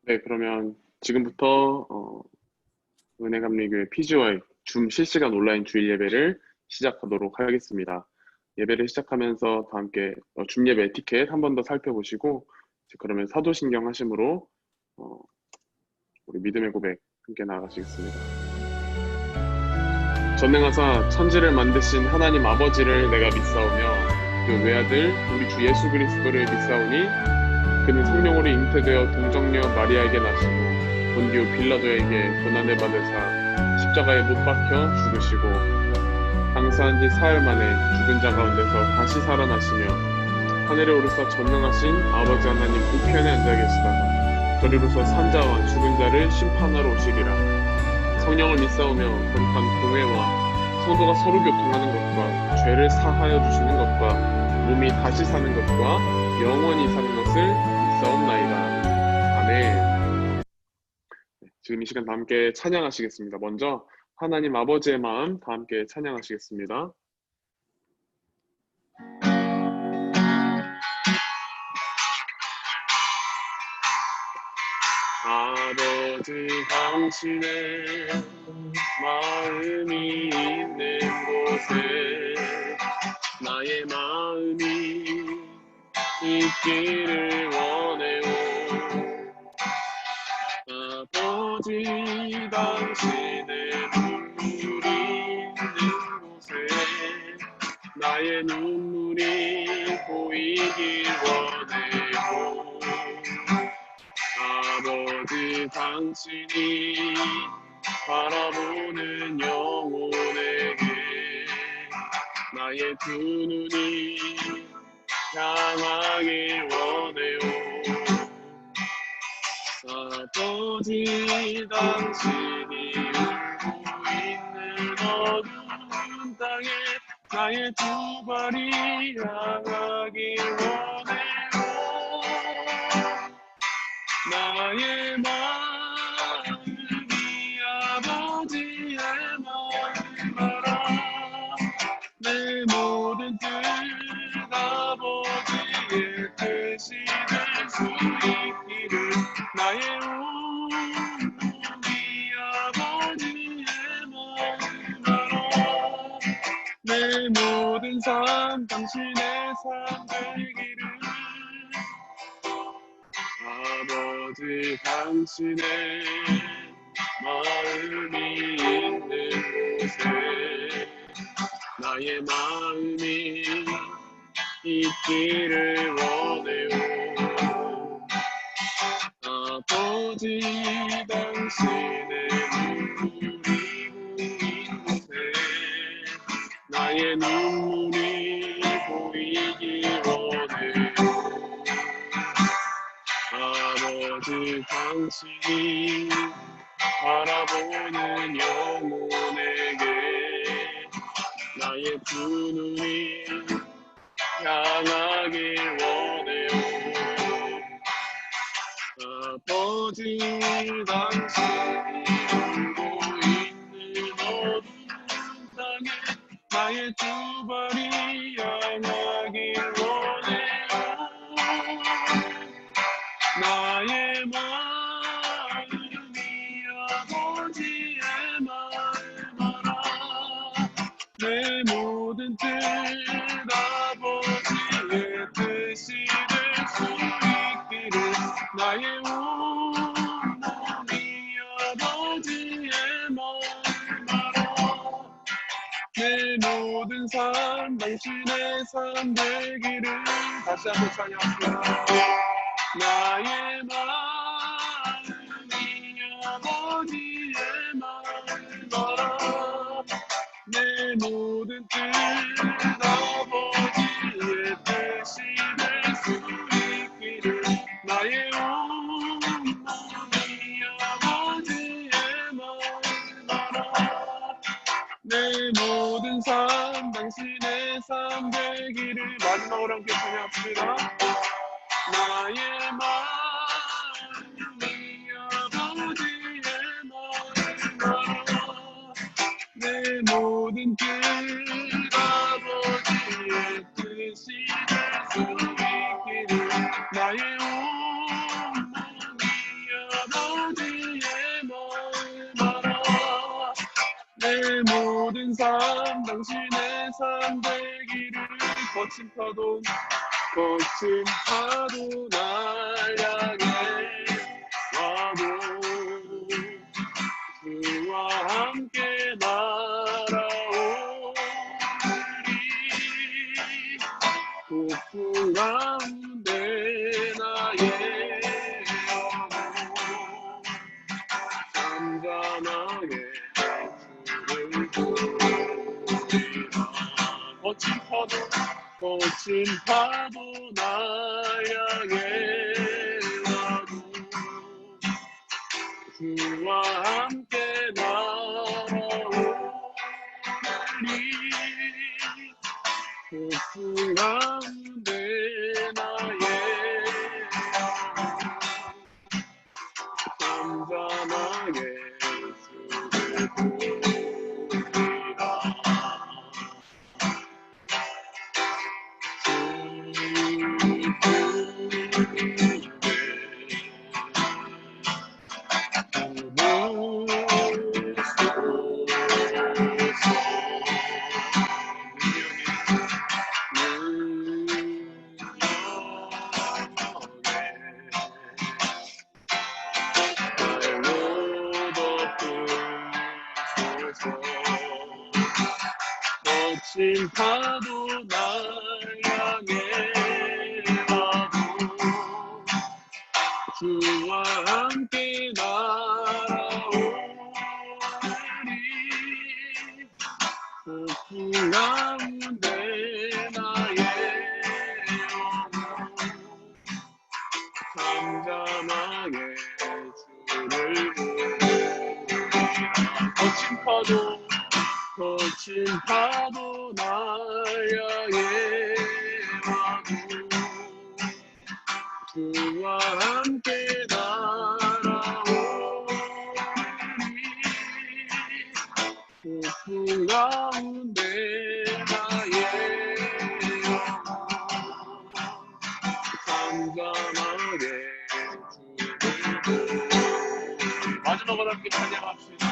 네, 그러면 지금부터 은혜감리교회 PGY 줌 실시간 온라인 주일 예배를 시작하도록 하겠습니다. 예배를 시작하면서 다 함께 줌 예배 에티켓 한 번 더 살펴보시고 이제 그러면 사도신경 하심으로 어, 우리 믿음의 고백 함께 나아가시겠습니다. 전능하사 천지를 만드신 하나님 아버지를 내가 믿사오며 그 외아들 우리 주 예수 그리스도를 믿사오니 그는 성령으로 잉태되어 동정녀 마리아에게 나시고 본디오 빌라도에게 고난을 받으사 십자가에 못 박혀 죽으시고 장사한 지 사흘 만에 죽은 자 가운데서 다시 살아나시며 하늘에 오르사 전능하신 아버지 하나님 우편에 앉아 계시다가 저리로서 산자와 죽은 자를 심판하러 오시리라. 성령을 믿사오며 거룩한 공회와 성도가 서로 교통하는 것과 죄를 사하여 주시는 것과 몸이 다시 사는 것과 영원히 사는 것을 믿사옵나이다. 아멘. 지금 이 시간 다 함께 찬양하시겠습니다. 먼저 하나님 아버지의 마음 다 함께 찬양하시겠습니다. 아버지 당신의 마음이 있는 곳에 나의 마음이 있기를 원해요. 아버지 당신의 눈물이 있는 곳에 나의 눈물이 보이길 원해요. 아버지 당신이 바라보는 영혼에게 나의 두 눈이 향하길 원해요. 아버지 당신이 울고 있는 어두운 땅에 나의 두 발이 향하길 원해요. 나의 마음이 아버지의 마음 알아. 내 모든 뜻 아버지의 뜻이 될 수 있기를. 나의 온 몸이 아버지의 마음 알아. 내 모든 삶 당신의 삶 되기를. 아버지 당신의 마음이 있는 곳에 나의 마음이 있기를 원해요. 아버지 당신의 눈물이 보인 곳에 나의 눈물이 보이길 원해요. 아버지 당신이 바라보는 영혼에게 나의 두 눈이 향하길 원해요. 아버지 당신이 울고 있는 어두운 땅에 나의 두 발이 향하길 원해요. 나의 마음이 아버지의 마음 알아. 내 모든 뜻 아버지의 뜻이 될 수 있기를. 나의 온 몸이 아버지의 마음 알아. 내 모든 삶 당신의 삶 되기를. 다시 한번 찬양합니다. 나의 마음이 아버지의 마음 알아. 내 모든 뜻 아버지의 뜻이 될 수 있기를. 나의 온 몸이 아버지의 마음 알아. 내 모든 삶 당신의 삶 되기를. 마지막으로 함께 찬양합니다. 나의 마음이 아버지의 마음 알아. 내 모든 뜻 아버지의 뜻이 될 수 있기를. 나의 온 몸이 거친 파도 날 향해 와도 주와 함께 날아오리 폭풍 가운데 나의 영혼 잠잠하게 주를 부르리라 거친 파도 날 향해 와도 주와 함께 날아오리 폭풍 가운데 나의 잠잠하게 주를 부르리라 거친 파도 날 향해 와도 주와 함께 날아오리 폭풍 가운데 나의 영혼 잠잠하게 주를 부르리라 거친 파도 날 향해 와도 주와 함께 날아오리 폭풍 가운데 나의 영혼 잠잠하게 주를 부르리 마지막으로 함께 찬양합시다.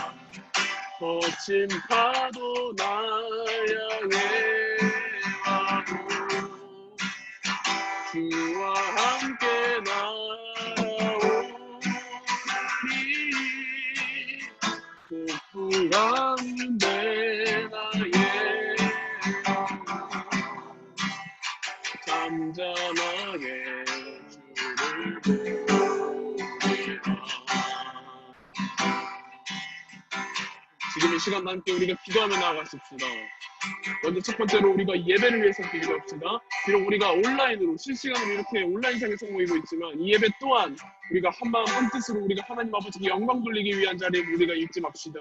거친 파도 날 향해 와도 주와 함께 날아오리 폭풍 가운데 나의 잠잠하게 주를 부르리라 지금 이 시간 함께 우리가 기도하며 나아가십시다. 먼저 첫 번째로 우리가 예배를 위해서 기도합시다. 비록 우리가 온라인으로 실시간으로 이렇게 온라인상에서 모이고 있지만 이 예배 또한 우리가 한마음 한뜻으로 우리가 하나님 아버지께 영광 돌리기 위한 자리에 우리가 잊지 맙시다.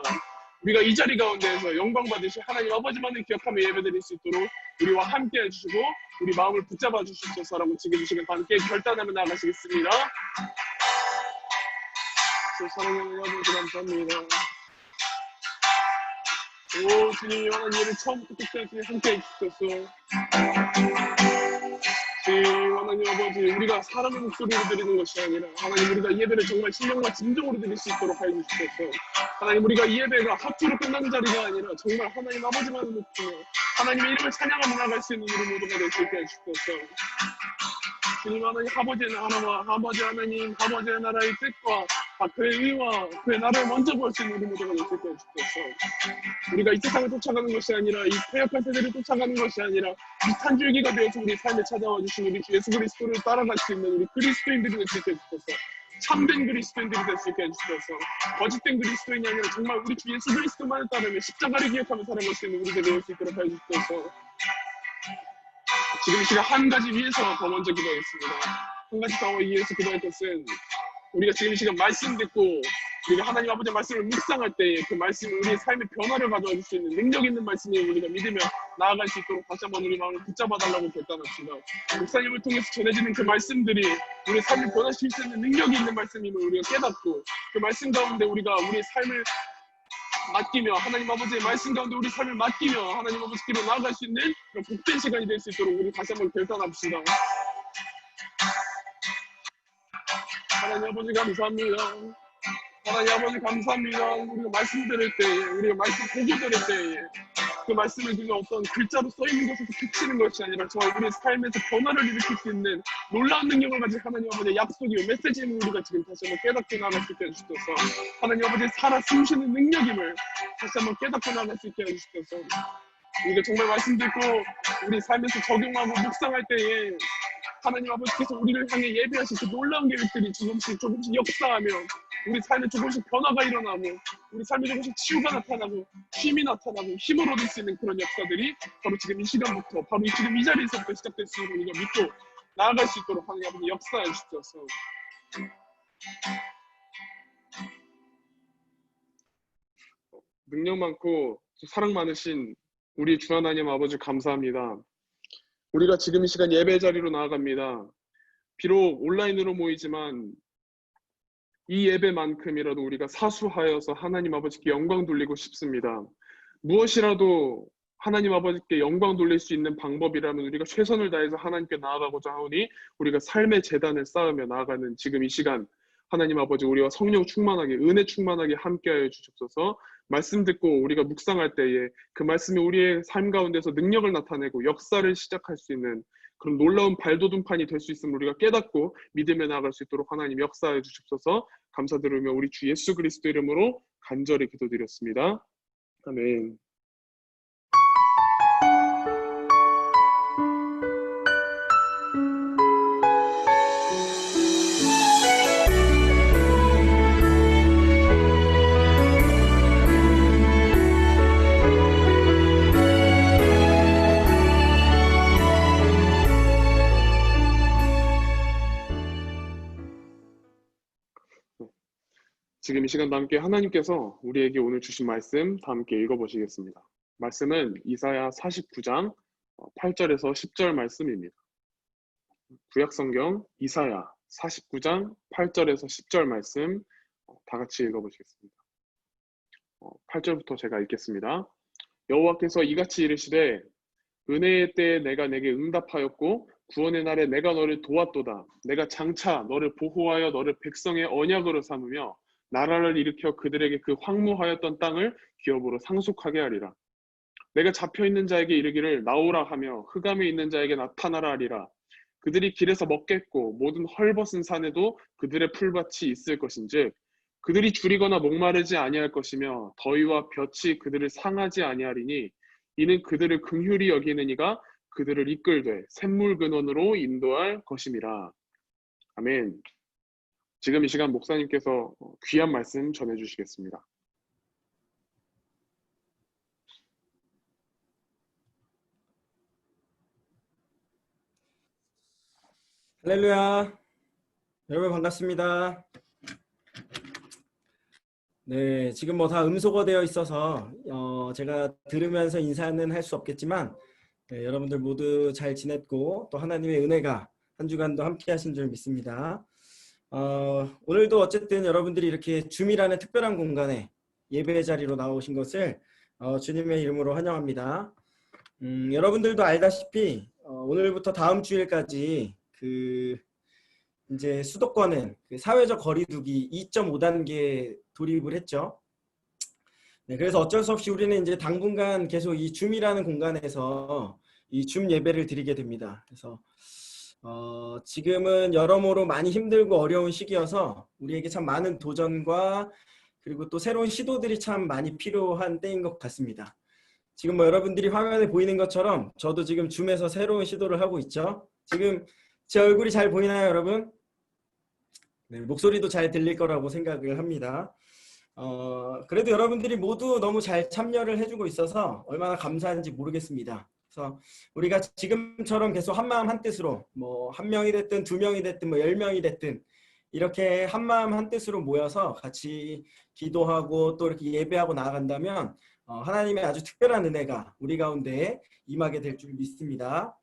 우리가 이 자리 가운데에서 영광 받으실 하나님 아버지만을 기억하며 예배드릴 수 있도록 우리와 함께 해주시고 우리 마음을 붙잡아 주시옵소서라고 지금 이 시간 함께 결단하며 나아가시겠습니다. 사랑하는 아버지 감사합니다. 오 주님 하나님을 처음부터 끝까지 함께 해주셔서 하나님 아버지 우리가 사람의 목소리로 드리는 것이 아니라 하나님 우리가 예배를 정말 신령과 진정으로 드릴 수 있도록 해주셔서 하나님 우리가 이 예배가 합주로 끝나는 자리가 아니라 정말 하나님 아버지만을 높이며 하나님의 이름을 찬양하며 나갈 수 있는 우리 모두가 될 수 있게 해주셔서 주님 하나님 아버지의 나라와 아버지 하나님 아버지의 나라의 뜻과 그의 의와 그의 나라를 먼저 볼 수 있는 우리 모두가 될 수 있게 해주셔서 우리가 이 세상을 쫓아가는 것이 아니라 이 패역한 세대를 쫓아가는 것이 아니라 이 탄줄기가 되어서 우리 삶에 찾아와 주신 우리 주 예수 그리스도를 따라갈 수 있는 우리 그리스도인들이 될 수 있게 해주셔서 참된 그리스도인들이 될 수 있게 해주셔서 거짓된 그리스도인이 아니라 정말 우리 주 예수 그리스도만을 따르며 십자가를 기억하며 살아갈 수 있는 우리가 될 수 있도록 해주셔서 지금 이 시간 한 가지 위해서 더 먼저 기도하겠습니다. 한 가지 더 위해서 기도할 것은 우리가 지금 이 시간 말씀 듣고 우리가 하나님 아버지의 말씀을 묵상할 때 그 말씀이 우리의 삶의 변화를 가져와 줄 수 있는 능력 있는 말씀을 우리가 믿으며 나아갈 수 있도록 다시 한번 우리 마음을 붙잡아달라고 결단합시다. 목사님을 통해서 전해지는 그 말씀들이 우리의 삶을 변화시킬 수 있는 능력이 있는 말씀임을 우리가 깨닫고 그 말씀 가운데 우리가 우리의 삶을 맡기며 하나님 아버지의 말씀 가운데 우리 삶을 맡기며 하나님 아버지께로 나아갈 수 있는 그런 복된 시간이 될 수 있도록 우리 다시 한번 결단합시다. 하나님 아버지 감사합니다. 하나님 아버지 감사합니다. 우리가 말씀 들을 때에 우리가 말씀 보고 들을 때에 그 말씀을 그냥 어떤 글자로 써 있는 것에서 그치는 것이 아니라 정말 우리의 삶에서 변화를 일으킬 수 있는 놀라운 능력을 가진 하나님 아버지의 약속이요 메시지임을 우리가 지금 다시 한번 깨닫고 나갈 수 있게 해주셔서 하나님 아버지의 살아 숨쉬는 능력임을 다시 한번 깨닫고 나갈 수 있게 해주셔서 우리가 정말 말씀 듣고 우리 삶에서 적용하고 묵상할 때에 하나님 아버지께서 우리를 향해 예배하신 그 놀라운 계획들이 조금씩 역사하며 우리 삶에 조금씩 변화가 일어나고 우리 삶에 조금씩 치유가 나타나고 힘이 나타나고 힘을 얻을 수 있는 그런 역사들이 바로 지금 이 시간부터 바로 지금 이 자리에서부터 시작됐으므로 우리가 믿고 나아갈 수 있도록 하나님 아버지 역사해 주셔서 능력 많고 사랑 많으신 우리 주 하나님 아버지 감사합니다. 우리가 지금 이 시간 예배 자리로 나아갑니다. 비록 온라인으로 모이지만 이 예배만큼이라도 우리가 사수하여서 하나님 아버지께 영광 돌리고 싶습니다. 무엇이라도 하나님 아버지께 영광 돌릴 수 있는 방법이라면 우리가 최선을 다해서 하나님께 나아가고자 하오니 우리가 삶의 재단을 쌓으며 나아가는 지금 이 시간 하나님 아버지 우리와 성령 충만하게 은혜 충만하게 함께하여 주옵소서. 말씀 듣고 우리가 묵상할 때에 그 말씀이 우리의 삶 가운데서 능력을 나타내고 역사를 시작할 수 있는 그런 놀라운 발돋움판이 될 수 있음을 우리가 깨닫고 믿음에 나아갈 수 있도록 하나님 역사해 주옵소서. 감사드리며 우리 주 예수 그리스도 이름으로 간절히 기도드렸습니다. 아멘. 지금 이 시간 다 함께 하나님께서 우리에게 오늘 주신 말씀 다 함께 읽어보시겠습니다. 말씀은 이사야 49장 8절에서 10절 말씀입니다. 구약성경 이사야 49장 8절에서 10절 말씀 다 같이 읽어보시겠습니다. 8절부터 제가 읽겠습니다. 여호와께서 이같이 이르시되 은혜의 때에 내가 내게 응답하였고 구원의 날에 내가 너를 도왔도다. 내가 장차 너를 보호하여 너를 백성의 언약으로 삼으며 나라를 일으켜 그들에게 그 황무하였던 땅을 기업으로 상속하게 하리라. 내가 잡혀있는 자에게 이르기를 나오라 하며 흑암에 있는 자에게 나타나라 하리라. 그들이 길에서 먹겠고 모든 헐벗은 산에도 그들의 풀밭이 있을 것인즉 그들이 줄이거나 목마르지 아니할 것이며 더위와 볕이 그들을 상하지 아니하리니 이는 그들을 긍휼히 여기는 이가 그들을 이끌되 샘물 근원으로 인도할 것임이라. 아멘. 지금 이 시간 목사님께서 귀한 말씀 전해주시겠습니다. 할렐루야. 여러분 반갑습니다. 네, 지금 뭐 다 음소거 되어 있어서 제가 들으면서 인사는 할 수 없겠지만 네, 여러분들 모두 잘 지냈고 또 하나님의 은혜가 한 주간도 함께 하신 줄 믿습니다. 오늘도 어쨌든 여러분들이 이렇게 줌이라는 특별한 공간에 예배 자리로 나오신 것을 주님의 이름으로 환영합니다. 여러분들도 알다시피 오늘부터 다음 주일까지 이제 수도권은 사회적 거리두기 2.5단계 돌입을 했죠. 네, 그래서 어쩔 수 없이 우리는 이제 당분간 계속 이 줌이라는 공간에서 이 줌 예배를 드리게 됩니다. 그래서 지금은 여러모로 많이 힘들고 어려운 시기여서 우리에게 참 많은 도전과 그리고 또 새로운 시도들이 참 많이 필요한 때인 것 같습니다. 지금 뭐 여러분들이 화면에 보이는 것처럼 저도 지금 줌에서 새로운 시도를 하고 있죠. 지금 제 얼굴이 잘 보이나요, 여러분? 네, 목소리도 잘 들릴 거라고 생각을 합니다. 그래도 여러분들이 모두 너무 잘 참여를 해주고 있어서 얼마나 감사한지 모르겠습니다. 그래서 우리가 지금처럼 계속 한마음 한뜻으로 뭐 한 명이 됐든 두 명이 됐든 뭐 10명이 됐든 이렇게 한마음 한뜻으로 모여서 같이 기도하고 또 이렇게 예배하고 나아간다면 하나님의 아주 특별한 은혜가 우리 가운데 임하게 될 줄 믿습니다.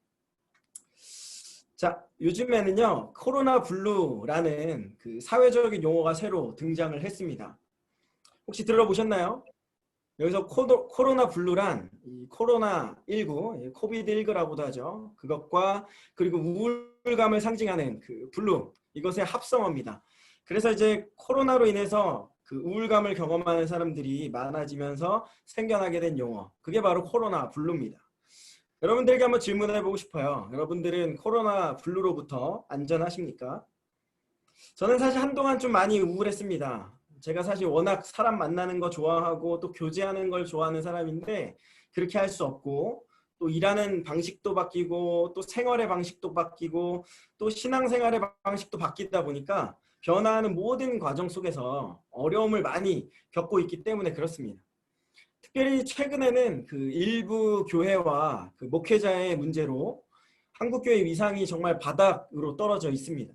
자, 요즘에는요 코로나 블루라는 그 사회적인 용어가 새로 등장을 했습니다. 혹시 들어보셨나요? 여기서 코로나 블루란 이 코로나19, 코비드19라고도 하죠. 그것과 그리고 우울감을 상징하는 그 블루, 이것의 합성어입니다. 그래서 이제 코로나로 인해서 그 우울감을 경험하는 사람들이 많아지면서 생겨나게 된 용어, 그게 바로 코로나 블루입니다. 여러분들에게 한번 질문해 보고 싶어요. 여러분들은 코로나 블루로부터 안전하십니까? 저는 사실 한동안 좀 많이 우울했습니다. 제가 사실 워낙 사람 만나는 거 좋아하고 또 교제하는 걸 좋아하는 사람인데 그렇게 할 수 없고, 또 일하는 방식도 바뀌고 또 생활의 방식도 바뀌고 또 신앙생활의 방식도 바뀌다 보니까 변화하는 모든 과정 속에서 어려움을 많이 겪고 있기 때문에 그렇습니다. 특별히 최근에는 그 일부 교회와 그 목회자의 문제로 한국교회 위상이 정말 바닥으로 떨어져 있습니다.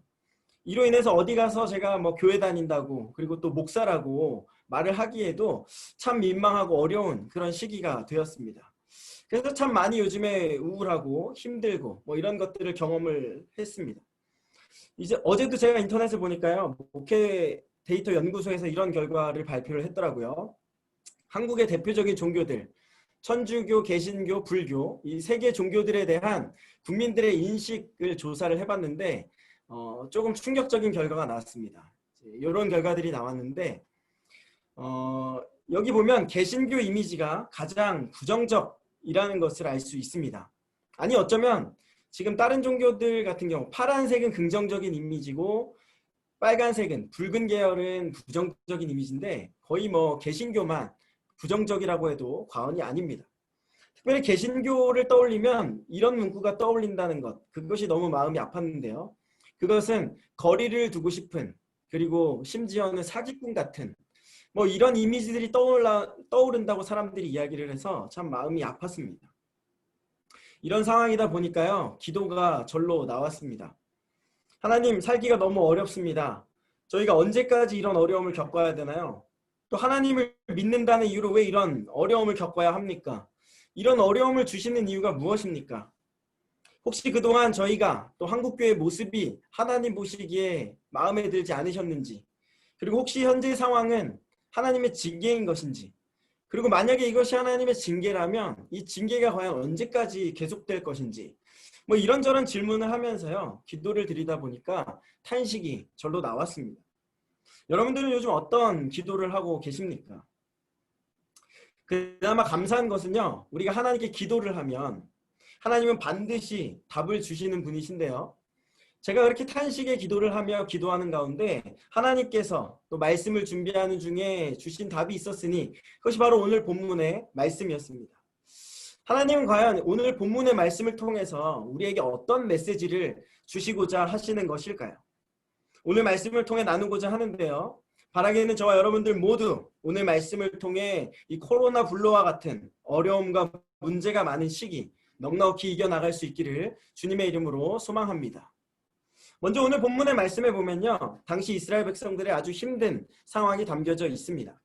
이로 인해서 어디 가서 제가 뭐 교회 다닌다고 그리고 또 목사라고 말을 하기에도 참 민망하고 어려운 그런 시기가 되었습니다. 그래서 참 많이 요즘에 우울하고 힘들고 뭐 이런 것들을 경험을 했습니다. 이제 어제도 제가 인터넷을 보니까요, 목회 데이터 연구소에서 이런 결과를 발표를 했더라고요. 한국의 대표적인 종교들, 천주교, 개신교, 불교, 이 세 개 종교들에 대한 국민들의 인식을 조사를 해봤는데 조금 충격적인 결과가 나왔습니다. 이런 결과들이 나왔는데 여기 보면 개신교 이미지가 가장 부정적이라는 것을 알 수 있습니다. 아니 어쩌면 지금 다른 종교들 같은 경우 파란색은 긍정적인 이미지고 빨간색은 붉은 계열은 부정적인 이미지인데 거의 뭐 개신교만 부정적이라고 해도 과언이 아닙니다. 특별히 개신교를 떠올리면 이런 문구가 떠올린다는 것, 그것이 너무 마음이 아팠는데요. 그것은 거리를 두고 싶은, 그리고 심지어는 사기꾼 같은 뭐 이런 이미지들이 떠오른다고 사람들이 이야기를 해서 참 마음이 아팠습니다. 이런 상황이다 보니까요, 기도가 절로 나왔습니다. 하나님, 살기가 너무 어렵습니다. 저희가 언제까지 이런 어려움을 겪어야 되나요? 또 하나님을 믿는다는 이유로 왜 이런 어려움을 겪어야 합니까? 이런 어려움을 주시는 이유가 무엇입니까? 혹시 그동안 저희가 또 한국교회의 모습이 하나님 보시기에 마음에 들지 않으셨는지, 그리고 혹시 현재 상황은 하나님의 징계인 것인지, 그리고 만약에 이것이 하나님의 징계라면 이 징계가 과연 언제까지 계속될 것인지, 뭐 이런저런 질문을 하면서요, 기도를 드리다 보니까 탄식이 절로 나왔습니다. 여러분들은 요즘 어떤 기도를 하고 계십니까? 그나마 감사한 것은요, 우리가 하나님께 기도를 하면 하나님은 반드시 답을 주시는 분이신데요. 제가 그렇게 탄식의 기도를 하며 기도하는 가운데 하나님께서 또 말씀을 준비하는 중에 주신 답이 있었으니 그것이 바로 오늘 본문의 말씀이었습니다. 하나님은 과연 오늘 본문의 말씀을 통해서 우리에게 어떤 메시지를 주시고자 하시는 것일까요? 오늘 말씀을 통해 나누고자 하는데요. 바라기는 저와 여러분들 모두 오늘 말씀을 통해 이 코로나 불로와 같은 어려움과 문제가 많은 시기 넉넉히 이겨나갈 수 있기를 주님의 이름으로 소망합니다. 먼저 오늘 본문의 말씀에 보면요, 당시 이스라엘 백성들의 아주 힘든 상황이 담겨져 있습니다.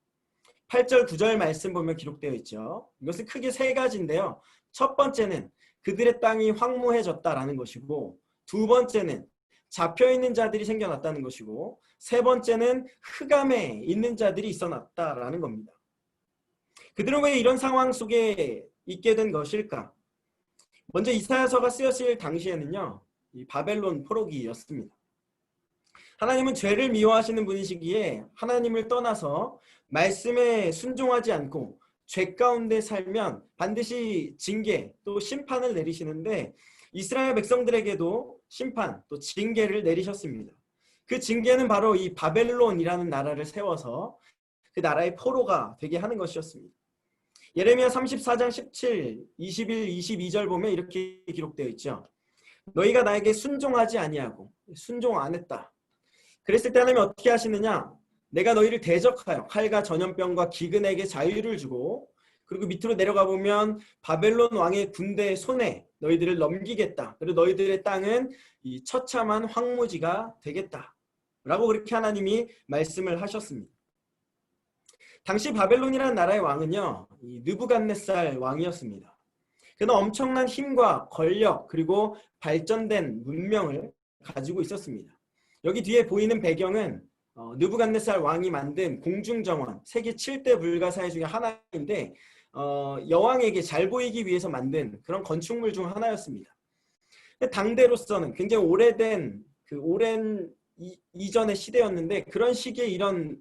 8절 9절 말씀 보면 기록되어 있죠. 이것은 크게 세 가지인데요. 첫 번째는 그들의 땅이 황무해졌다라는 것이고, 두 번째는 잡혀있는 자들이 생겨났다는 것이고, 세 번째는 흑암에 있는 자들이 있어났다라는 겁니다. 그들은 왜 이런 상황 속에 있게 된 것일까? 먼저 이사야서가 쓰여질 당시에는요, 이 바벨론 포로기였습니다. 하나님은 죄를 미워하시는 분이시기에 하나님을 떠나서 말씀에 순종하지 않고 죄 가운데 살면 반드시 징계 또 심판을 내리시는데, 이스라엘 백성들에게도 심판 또 징계를 내리셨습니다. 그 징계는 바로 이 바벨론이라는 나라를 세워서 그 나라의 포로가 되게 하는 것이었습니다. 예레미야 34장 17, 21, 22절 보면 이렇게 기록되어 있죠. 너희가 나에게 순종하지 아니하고 순종 안 했다. 그랬을 때 하나님이 어떻게 하시느냐? 내가 너희를 대적하여 칼과 전염병과 기근에게 자유를 주고, 그리고 밑으로 내려가 보면 바벨론 왕의 군대의 손에 너희들을 넘기겠다. 그리고 너희들의 땅은 이 처참한 황무지가 되겠다. 라고 그렇게 하나님이 말씀을 하셨습니다. 당시 바벨론이라는 나라의 왕은요, 이 느부갓네살 왕이었습니다. 그는 엄청난 힘과 권력 그리고 발전된 문명을 가지고 있었습니다. 여기 뒤에 보이는 배경은 느부갓네살 왕이 만든 공중정원 세계 7대 불가사의 중에 하나인데 여왕에게 잘 보이기 위해서 만든 그런 건축물 중 하나였습니다. 당대로서는 굉장히 오래된 오랜 이전의 시대였는데 그런 시기에 이런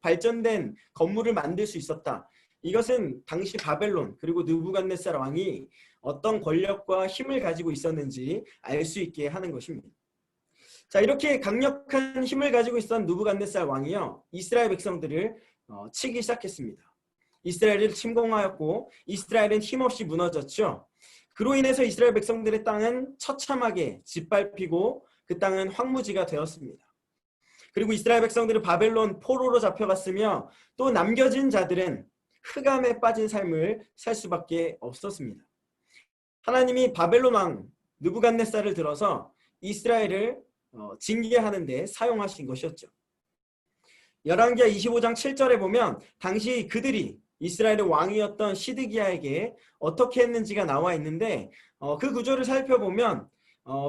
발전된 건물을 만들 수 있었다. 이것은 당시 바벨론 그리고 느부갓네살 왕이 어떤 권력과 힘을 가지고 있었는지 알 수 있게 하는 것입니다. 자, 이렇게 강력한 힘을 가지고 있었던 느부갓네살 왕이요, 이스라엘 백성들을 치기 시작했습니다. 이스라엘을 침공하였고 이스라엘은 힘없이 무너졌죠. 그로 인해서 이스라엘 백성들의 땅은 처참하게 짓밟히고 그 땅은 황무지가 되었습니다. 그리고 이스라엘 백성들은 바벨론 포로로 잡혀갔으며 또 남겨진 자들은 흑암에 빠진 삶을 살 수밖에 없었습니다. 하나님이 바벨론 왕 느부갓네살을 들어서 이스라엘을 징계하는 데 사용하신 것이었죠. 열왕기하 25장 7절에 보면 당시 그들이 이스라엘의 왕이었던 시드기야에게 어떻게 했는지가 나와 있는데 그 구조를 살펴보면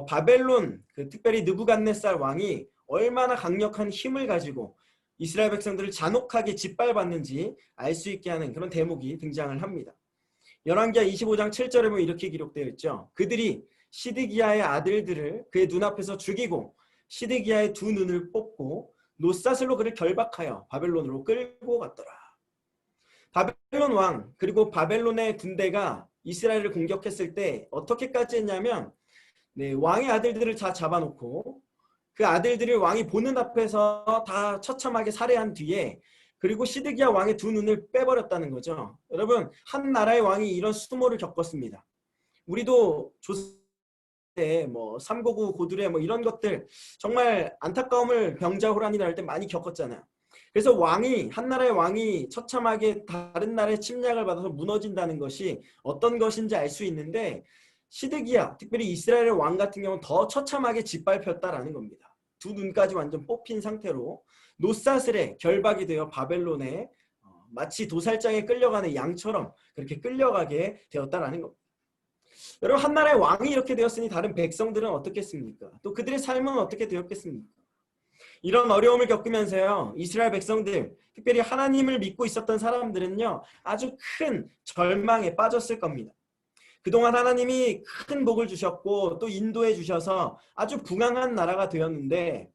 바벨론 특별히 느부갓네살 왕이 얼마나 강력한 힘을 가지고 이스라엘 백성들을 잔혹하게 짓밟았는지 알 수 있게 하는 그런 대목이 등장을 합니다. 열왕기하 25장 7절에 보면 이렇게 기록되어 있죠. 그들이 시드기야의 아들들을 그의 눈앞에서 죽이고 시드기야의 두 눈을 뽑고 노사슬로 그를 결박하여 바벨론으로 끌고 갔더라. 바벨론 왕 그리고 바벨론의 군대가 이스라엘을 공격했을 때 어떻게까지 했냐면 왕의 아들들을 다 잡아놓고 그 아들들을 왕이 보는 앞에서 다 처참하게 살해한 뒤에 그리고 시드기야 왕의 두 눈을 빼버렸다는 거죠. 여러분, 한 나라의 왕이 이런 수모를 겪었습니다. 우리도 조선 때 삼고구 고두레 이런 것들 정말 안타까움을 병자호란이나 할 때 많이 겪었잖아요. 그래서 한 나라의 왕이 처참하게 다른 나라의 침략을 받아서 무너진다는 것이 어떤 것인지 알 수 있는데 시드기야, 특별히 이스라엘의 왕 같은 경우는 더 처참하게 짓밟혔다라는 겁니다. 두 눈까지 완전 뽑힌 상태로 노사슬에 결박이 되어 바벨론에 마치 도살장에 끌려가는 양처럼 그렇게 끌려가게 되었다라는 겁니다. 여러분, 한 나라의 왕이 이렇게 되었으니 다른 백성들은 어떻겠습니까? 또 그들의 삶은 어떻게 되었겠습니까? 이런 어려움을 겪으면서요, 이스라엘 백성들, 특별히 하나님을 믿고 있었던 사람들은요, 아주 큰 절망에 빠졌을 겁니다. 그동안 하나님이 큰 복을 주셨고 또 인도해 주셔서 아주 부강한 나라가 되었는데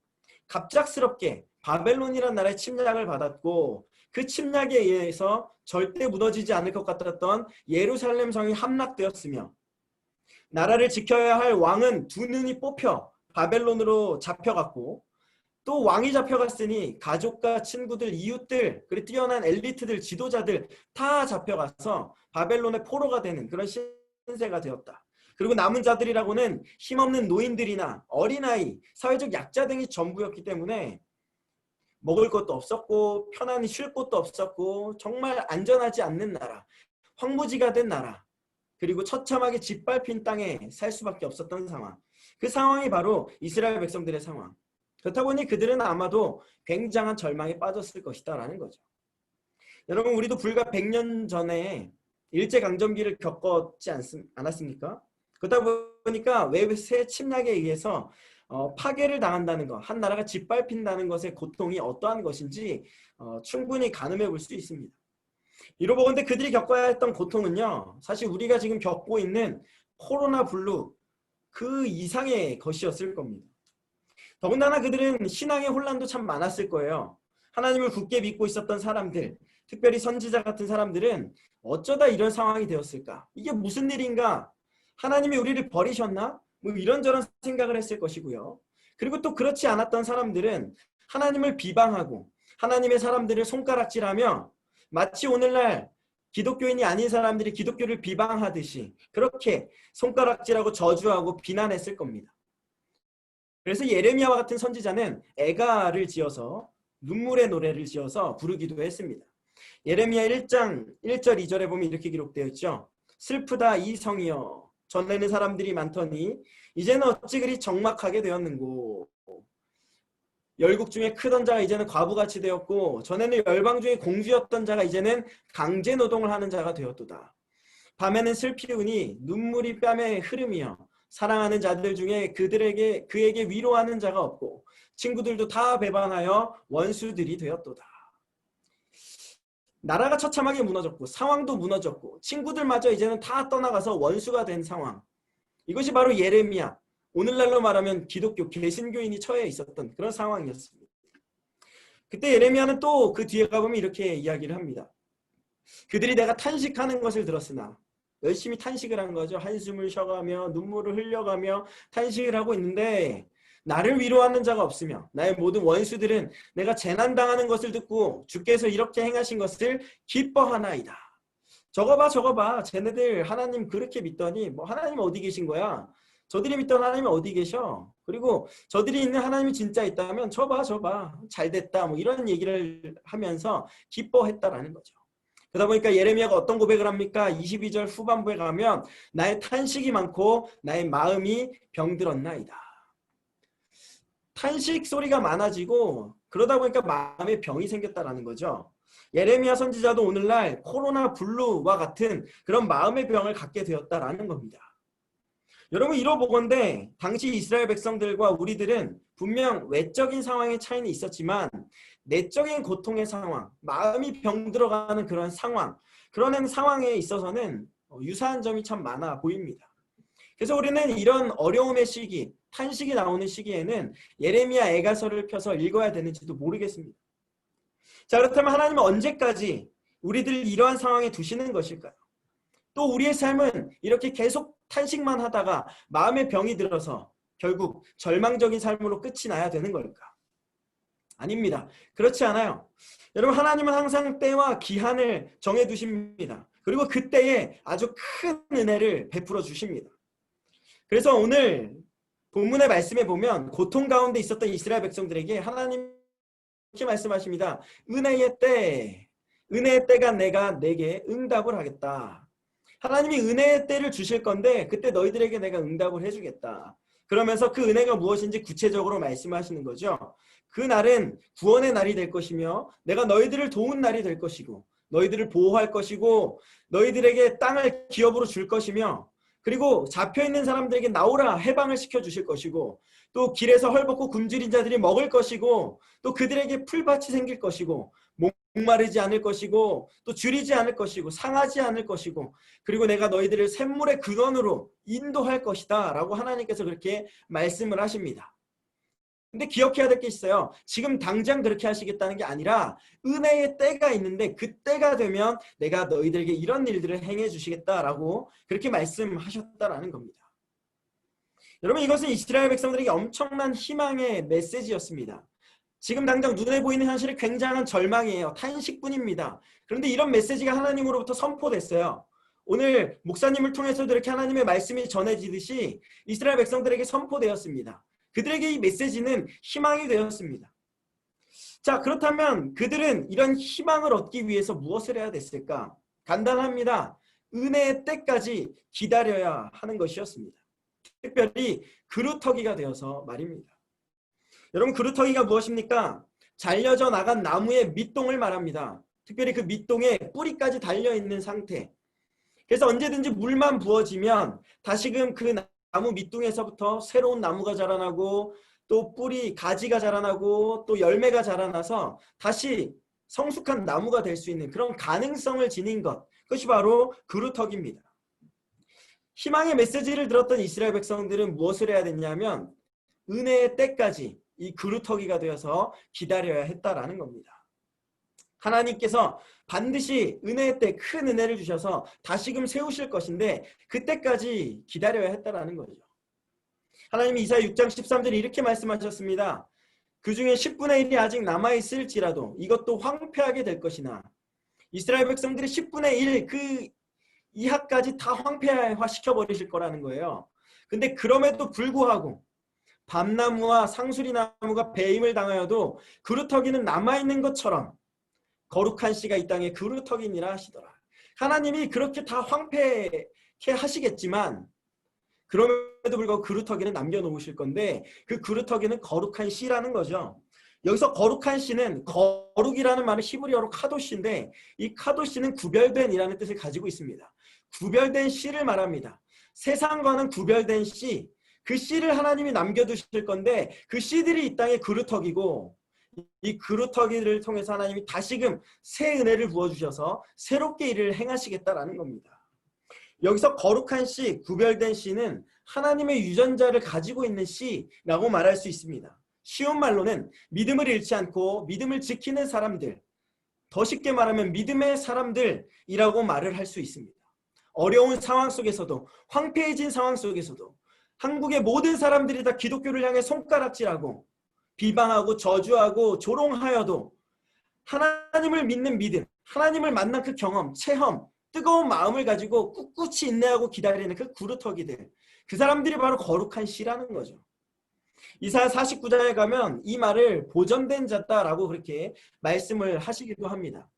갑작스럽게 바벨론이라는 나라의 침략을 받았고 그 침략에 의해서 절대 무너지지 않을 것 같았던 예루살렘 성이 함락되었으며 나라를 지켜야 할 왕은 두 눈이 뽑혀 바벨론으로 잡혀갔고 또 왕이 잡혀갔으니 가족과 친구들, 이웃들, 그리고 뛰어난 엘리트들, 지도자들 다 잡혀가서 바벨론의 포로가 되는 그런 신세가 되었다. 그리고 남은 자들이라고는 힘없는 노인들이나 어린아이, 사회적 약자 등이 전부였기 때문에 먹을 것도 없었고 편안히 쉴 곳도 없었고 정말 안전하지 않는 나라, 황무지가 된 나라, 그리고 처참하게 짓밟힌 땅에 살 수밖에 없었던 상황. 그 상황이 바로 이스라엘 백성들의 상황. 그렇다 보니 그들은 아마도 굉장한 절망에 빠졌을 것이다 라는 거죠. 여러분, 우리도 불과 100년 전에 일제강점기를 겪었지 않았습니까? 그렇다 보니까 외세 침략에 의해서 파괴를 당한다는 것, 한 나라가 짓밟힌다는 것의 고통이 어떠한 것인지 충분히 가늠해 볼 수 있습니다. 이로보건대 그들이 겪어야 했던 고통은요, 사실 우리가 지금 겪고 있는 코로나 블루 그 이상의 것이었을 겁니다. 더군다나 그들은 신앙의 혼란도 참 많았을 거예요. 하나님을 굳게 믿고 있었던 사람들, 특별히 선지자 같은 사람들은 어쩌다 이런 상황이 되었을까? 이게 무슨 일인가? 하나님이 우리를 버리셨나? 이런저런 생각을 했을 것이고요. 그리고 또 그렇지 않았던 사람들은 하나님을 비방하고 하나님의 사람들을 손가락질하며 마치 오늘날 기독교인이 아닌 사람들이 기독교를 비방하듯이 그렇게 손가락질하고 저주하고 비난했을 겁니다. 그래서 예레미야와 같은 선지자는 애가를 지어서 눈물의 노래를 지어서 부르기도 했습니다. 예레미야 1장 1절 2절에 보면 이렇게 기록되어 있죠. 슬프다 이 성이여, 전에는 사람들이 많더니 이제는 어찌 그리 적막하게 되었는고. 열국 중에 크던 자가 이제는 과부같이 되었고 전에는 열방 중에 공주였던 자가 이제는 강제 노동을 하는 자가 되었도다. 밤에는 슬피우니 눈물이 뺨에 흐름이여, 사랑하는 자들 중에 그에게 위로하는 자가 없고 친구들도 다 배반하여 원수들이 되었도다. 나라가 처참하게 무너졌고 상황도 무너졌고 친구들마저 이제는 다 떠나가서 원수가 된 상황. 이것이 바로 예레미야, 오늘날로 말하면 기독교 개신교인이 처해 있었던 그런 상황이었습니다. 그때 예레미야는 또 그 뒤에 가보면 이렇게 이야기를 합니다. 그들이 내가 탄식하는 것을 들었으나, 열심히 탄식을 한 거죠. 한숨을 쉬어가며 눈물을 흘려가며 탄식을 하고 있는데 나를 위로하는 자가 없으며 나의 모든 원수들은 내가 재난당하는 것을 듣고 주께서 이렇게 행하신 것을 기뻐하나이다. 저거 봐 쟤네들 하나님 그렇게 믿더니 뭐 하나님 어디 계신 거야? 저들이 믿던 하나님이 어디 계셔? 그리고 저들이 있는 하나님이 진짜 있다면 저 봐 잘됐다 뭐 이런 얘기를 하면서 기뻐했다라는 거죠. 그러다 보니까 예레미야가 어떤 고백을 합니까? 22절 후반부에 가면 나의 탄식이 많고 나의 마음이 병들었나이다. 탄식 소리가 많아지고 그러다 보니까 마음에 병이 생겼다라는 거죠. 예레미야 선지자도 오늘날 코로나 블루와 같은 그런 마음의 병을 갖게 되었다라는 겁니다. 여러분 이러보건대 당시 이스라엘 백성들과 우리들은 분명 외적인 상황의 차이는 있었지만 내적인 고통의 상황, 마음이 병들어가는 그런 상황, 그런 상황에 있어서는 유사한 점이 참 많아 보입니다. 그래서 우리는 이런 어려움의 시기, 탄식이 나오는 시기에는 예레미야 애가서를 펴서 읽어야 되는지도 모르겠습니다. 자, 그렇다면 하나님은 언제까지 우리들을 이러한 상황에 두시는 것일까요? 또 우리의 삶은 이렇게 계속 탄식만 하다가 마음의 병이 들어서 결국 절망적인 삶으로 끝이 나야 되는 걸까? 아닙니다. 그렇지 않아요. 여러분 하나님은 항상 때와 기한을 정해두십니다. 그리고 그때에 아주 큰 은혜를 베풀어 주십니다. 그래서 오늘 본문의 말씀에 보면 고통 가운데 있었던 이스라엘 백성들에게 하나님 이렇게 말씀하십니다. 은혜의 때가 내가 내게 응답을 하겠다. 하나님이 은혜의 때를 주실 건데 그때 너희들에게 내가 응답을 해주겠다. 그러면서 그 은혜가 무엇인지 구체적으로 말씀하시는 거죠. 그 날은 구원의 날이 될 것이며 내가 너희들을 도운 날이 될 것이고 너희들을 보호할 것이고 너희들에게 땅을 기업으로 줄 것이며 그리고 잡혀있는 사람들에게 나오라 해방을 시켜주실 것이고 또 길에서 헐벗고 굶주린 자들이 먹을 것이고 또 그들에게 풀밭이 생길 것이고 목마르지 않을 것이고 또 줄이지 않을 것이고 상하지 않을 것이고 그리고 내가 너희들을 샘물의 근원으로 인도할 것이다 라고 하나님께서 그렇게 말씀을 하십니다. 근데 기억해야 될 게 있어요. 지금 당장 그렇게 하시겠다는 게 아니라 은혜의 때가 있는데 그 때가 되면 내가 너희들에게 이런 일들을 행해 주시겠다라고 그렇게 말씀하셨다라는 겁니다. 여러분 이것은 이스라엘 백성들에게 엄청난 희망의 메시지였습니다. 지금 당장 눈에 보이는 현실이 굉장한 절망이에요. 탄식뿐입니다. 그런데 이런 메시지가 하나님으로부터 선포됐어요. 오늘 목사님을 통해서도 이렇게 하나님의 말씀이 전해지듯이 이스라엘 백성들에게 선포되었습니다. 그들에게 이 메시지는 희망이 되었습니다. 자, 그렇다면 그들은 이런 희망을 얻기 위해서 무엇을 해야 됐을까? 간단합니다. 은혜의 때까지 기다려야 하는 것이었습니다. 특별히 그루터기가 되어서 말입니다. 여러분 그루터기가 무엇입니까? 잘려져 나간 나무의 밑동을 말합니다. 특별히 그 밑동에 뿌리까지 달려있는 상태. 그래서 언제든지 물만 부어지면 다시금 그 나무 밑둥에서부터 새로운 나무가 자라나고 또 뿌리, 가지가 자라나고 또 열매가 자라나서 다시 성숙한 나무가 될 수 있는 그런 가능성을 지닌 것. 그것이 바로 그루터기입니다. 희망의 메시지를 들었던 이스라엘 백성들은 무엇을 해야 됐냐면 은혜의 때까지 이 그루터기가 되어서 기다려야 했다라는 겁니다. 하나님께서 반드시 은혜의 때 큰 은혜를 주셔서 다시금 세우실 것인데 그때까지 기다려야 했다라는 거죠. 하나님이 이사야 6장 13절에 이렇게 말씀하셨습니다. 그 중에 10분의 1이 아직 남아있을지라도 이것도 황폐하게 될 것이나 이스라엘 백성들이 10분의 1 그 이하까지 다 황폐화 시켜버리실 거라는 거예요. 근데 그럼에도 불구하고 밤나무와 상수리나무가 배임을 당하여도 그루터기는 남아있는 것처럼 거룩한 씨가 이 땅에 그루터기니라 하시더라. 하나님이 그렇게 다 황폐케 하시겠지만 그럼에도 불구하고 그루터기는 남겨놓으실 건데 그 그루터기는 거룩한 씨라는 거죠. 여기서 거룩한 씨는 거룩이라는 말은 히브리어로 카도시인데 이 카도시는 구별된 이라는 뜻을 가지고 있습니다. 구별된 씨를 말합니다. 세상과는 구별된 씨, 그 씨를 하나님이 남겨두실 건데 그 씨들이 이 땅의 그루터기고 이 그루터기를 통해서 하나님이 다시금 새 은혜를 부어주셔서 새롭게 일을 행하시겠다라는 겁니다. 여기서 거룩한 씨, 구별된 씨는 하나님의 유전자를 가지고 있는 씨라고 말할 수 있습니다. 쉬운 말로는 믿음을 잃지 않고 믿음을 지키는 사람들, 더 쉽게 말하면 믿음의 사람들이라고 말을 할 수 있습니다. 어려운 상황 속에서도, 황폐해진 상황 속에서도 한국의 모든 사람들이 다 기독교를 향해 손가락질하고 비방하고 저주하고 조롱하여도 하나님을 믿는 믿음, 하나님을 만난 그 경험, 체험, 뜨거운 마음을 가지고 꿋꿋이 인내하고 기다리는 그 구루터기들, 그 사람들이 바로 거룩한 씨라는 거죠. 이사야 49장에 가면 이 말을 보전된 자다라고 그렇게 말씀을 하시기도 합니다.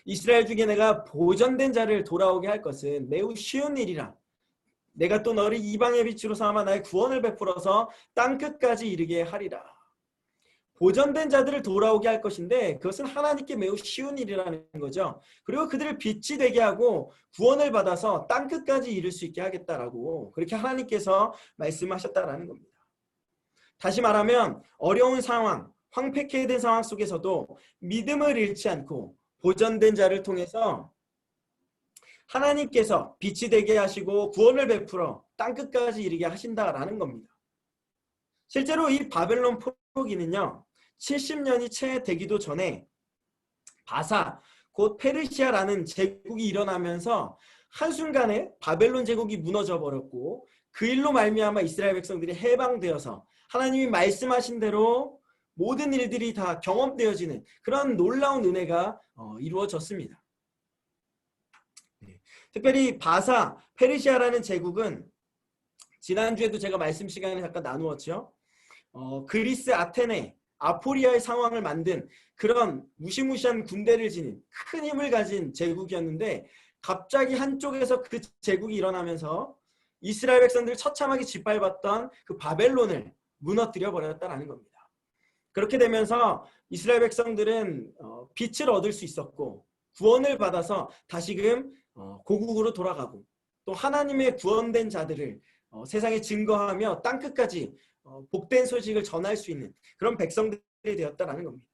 이스라엘 중에 내가 보전된 자를 돌아오게 할 것은 매우 쉬운 일이라. 내가 또 너를 이방의 빛으로 삼아 나의 구원을 베풀어서 땅끝까지 이르게 하리라. 보전된 자들을 돌아오게 할 것인데 그것은 하나님께 매우 쉬운 일이라는 거죠. 그리고 그들을 빛이 되게 하고 구원을 받아서 땅끝까지 이룰 수 있게 하겠다라고 그렇게 하나님께서 말씀하셨다라는 겁니다. 다시 말하면 어려운 상황, 황폐케 된 상황 속에서도 믿음을 잃지 않고 보전된 자를 통해서 하나님께서 빛이 되게 하시고 구원을 베풀어 땅끝까지 이르게 하신다라는 겁니다. 실제로 이 바벨론 포로기는요. 70년이 채 되기도 전에 바사, 곧 페르시아라는 제국이 일어나면서 한순간에 바벨론 제국이 무너져 버렸고 그 일로 말미암아 이스라엘 백성들이 해방되어서 하나님이 말씀하신 대로 모든 일들이 다 경험되어지는 그런 놀라운 은혜가 이루어졌습니다. 특별히 바사, 페르시아라는 제국은 지난주에도 제가 말씀 시간에 잠깐 나누었죠. 그리스 아테네, 아포리아의 상황을 만든 그런 무시무시한 군대를 지닌 큰 힘을 가진 제국이었는데 갑자기 한쪽에서 그 제국이 일어나면서 이스라엘 백성들을 처참하게 짓밟았던 그 바벨론을 무너뜨려 버렸다는 겁니다. 그렇게 되면서 이스라엘 백성들은 빛을 얻을 수 있었고 구원을 받아서 다시금 고국으로 돌아가고 또 하나님의 구원된 자들을 세상에 증거하며 땅끝까지 복된 소식을 전할 수 있는 그런 백성들이 되었다는 겁니다.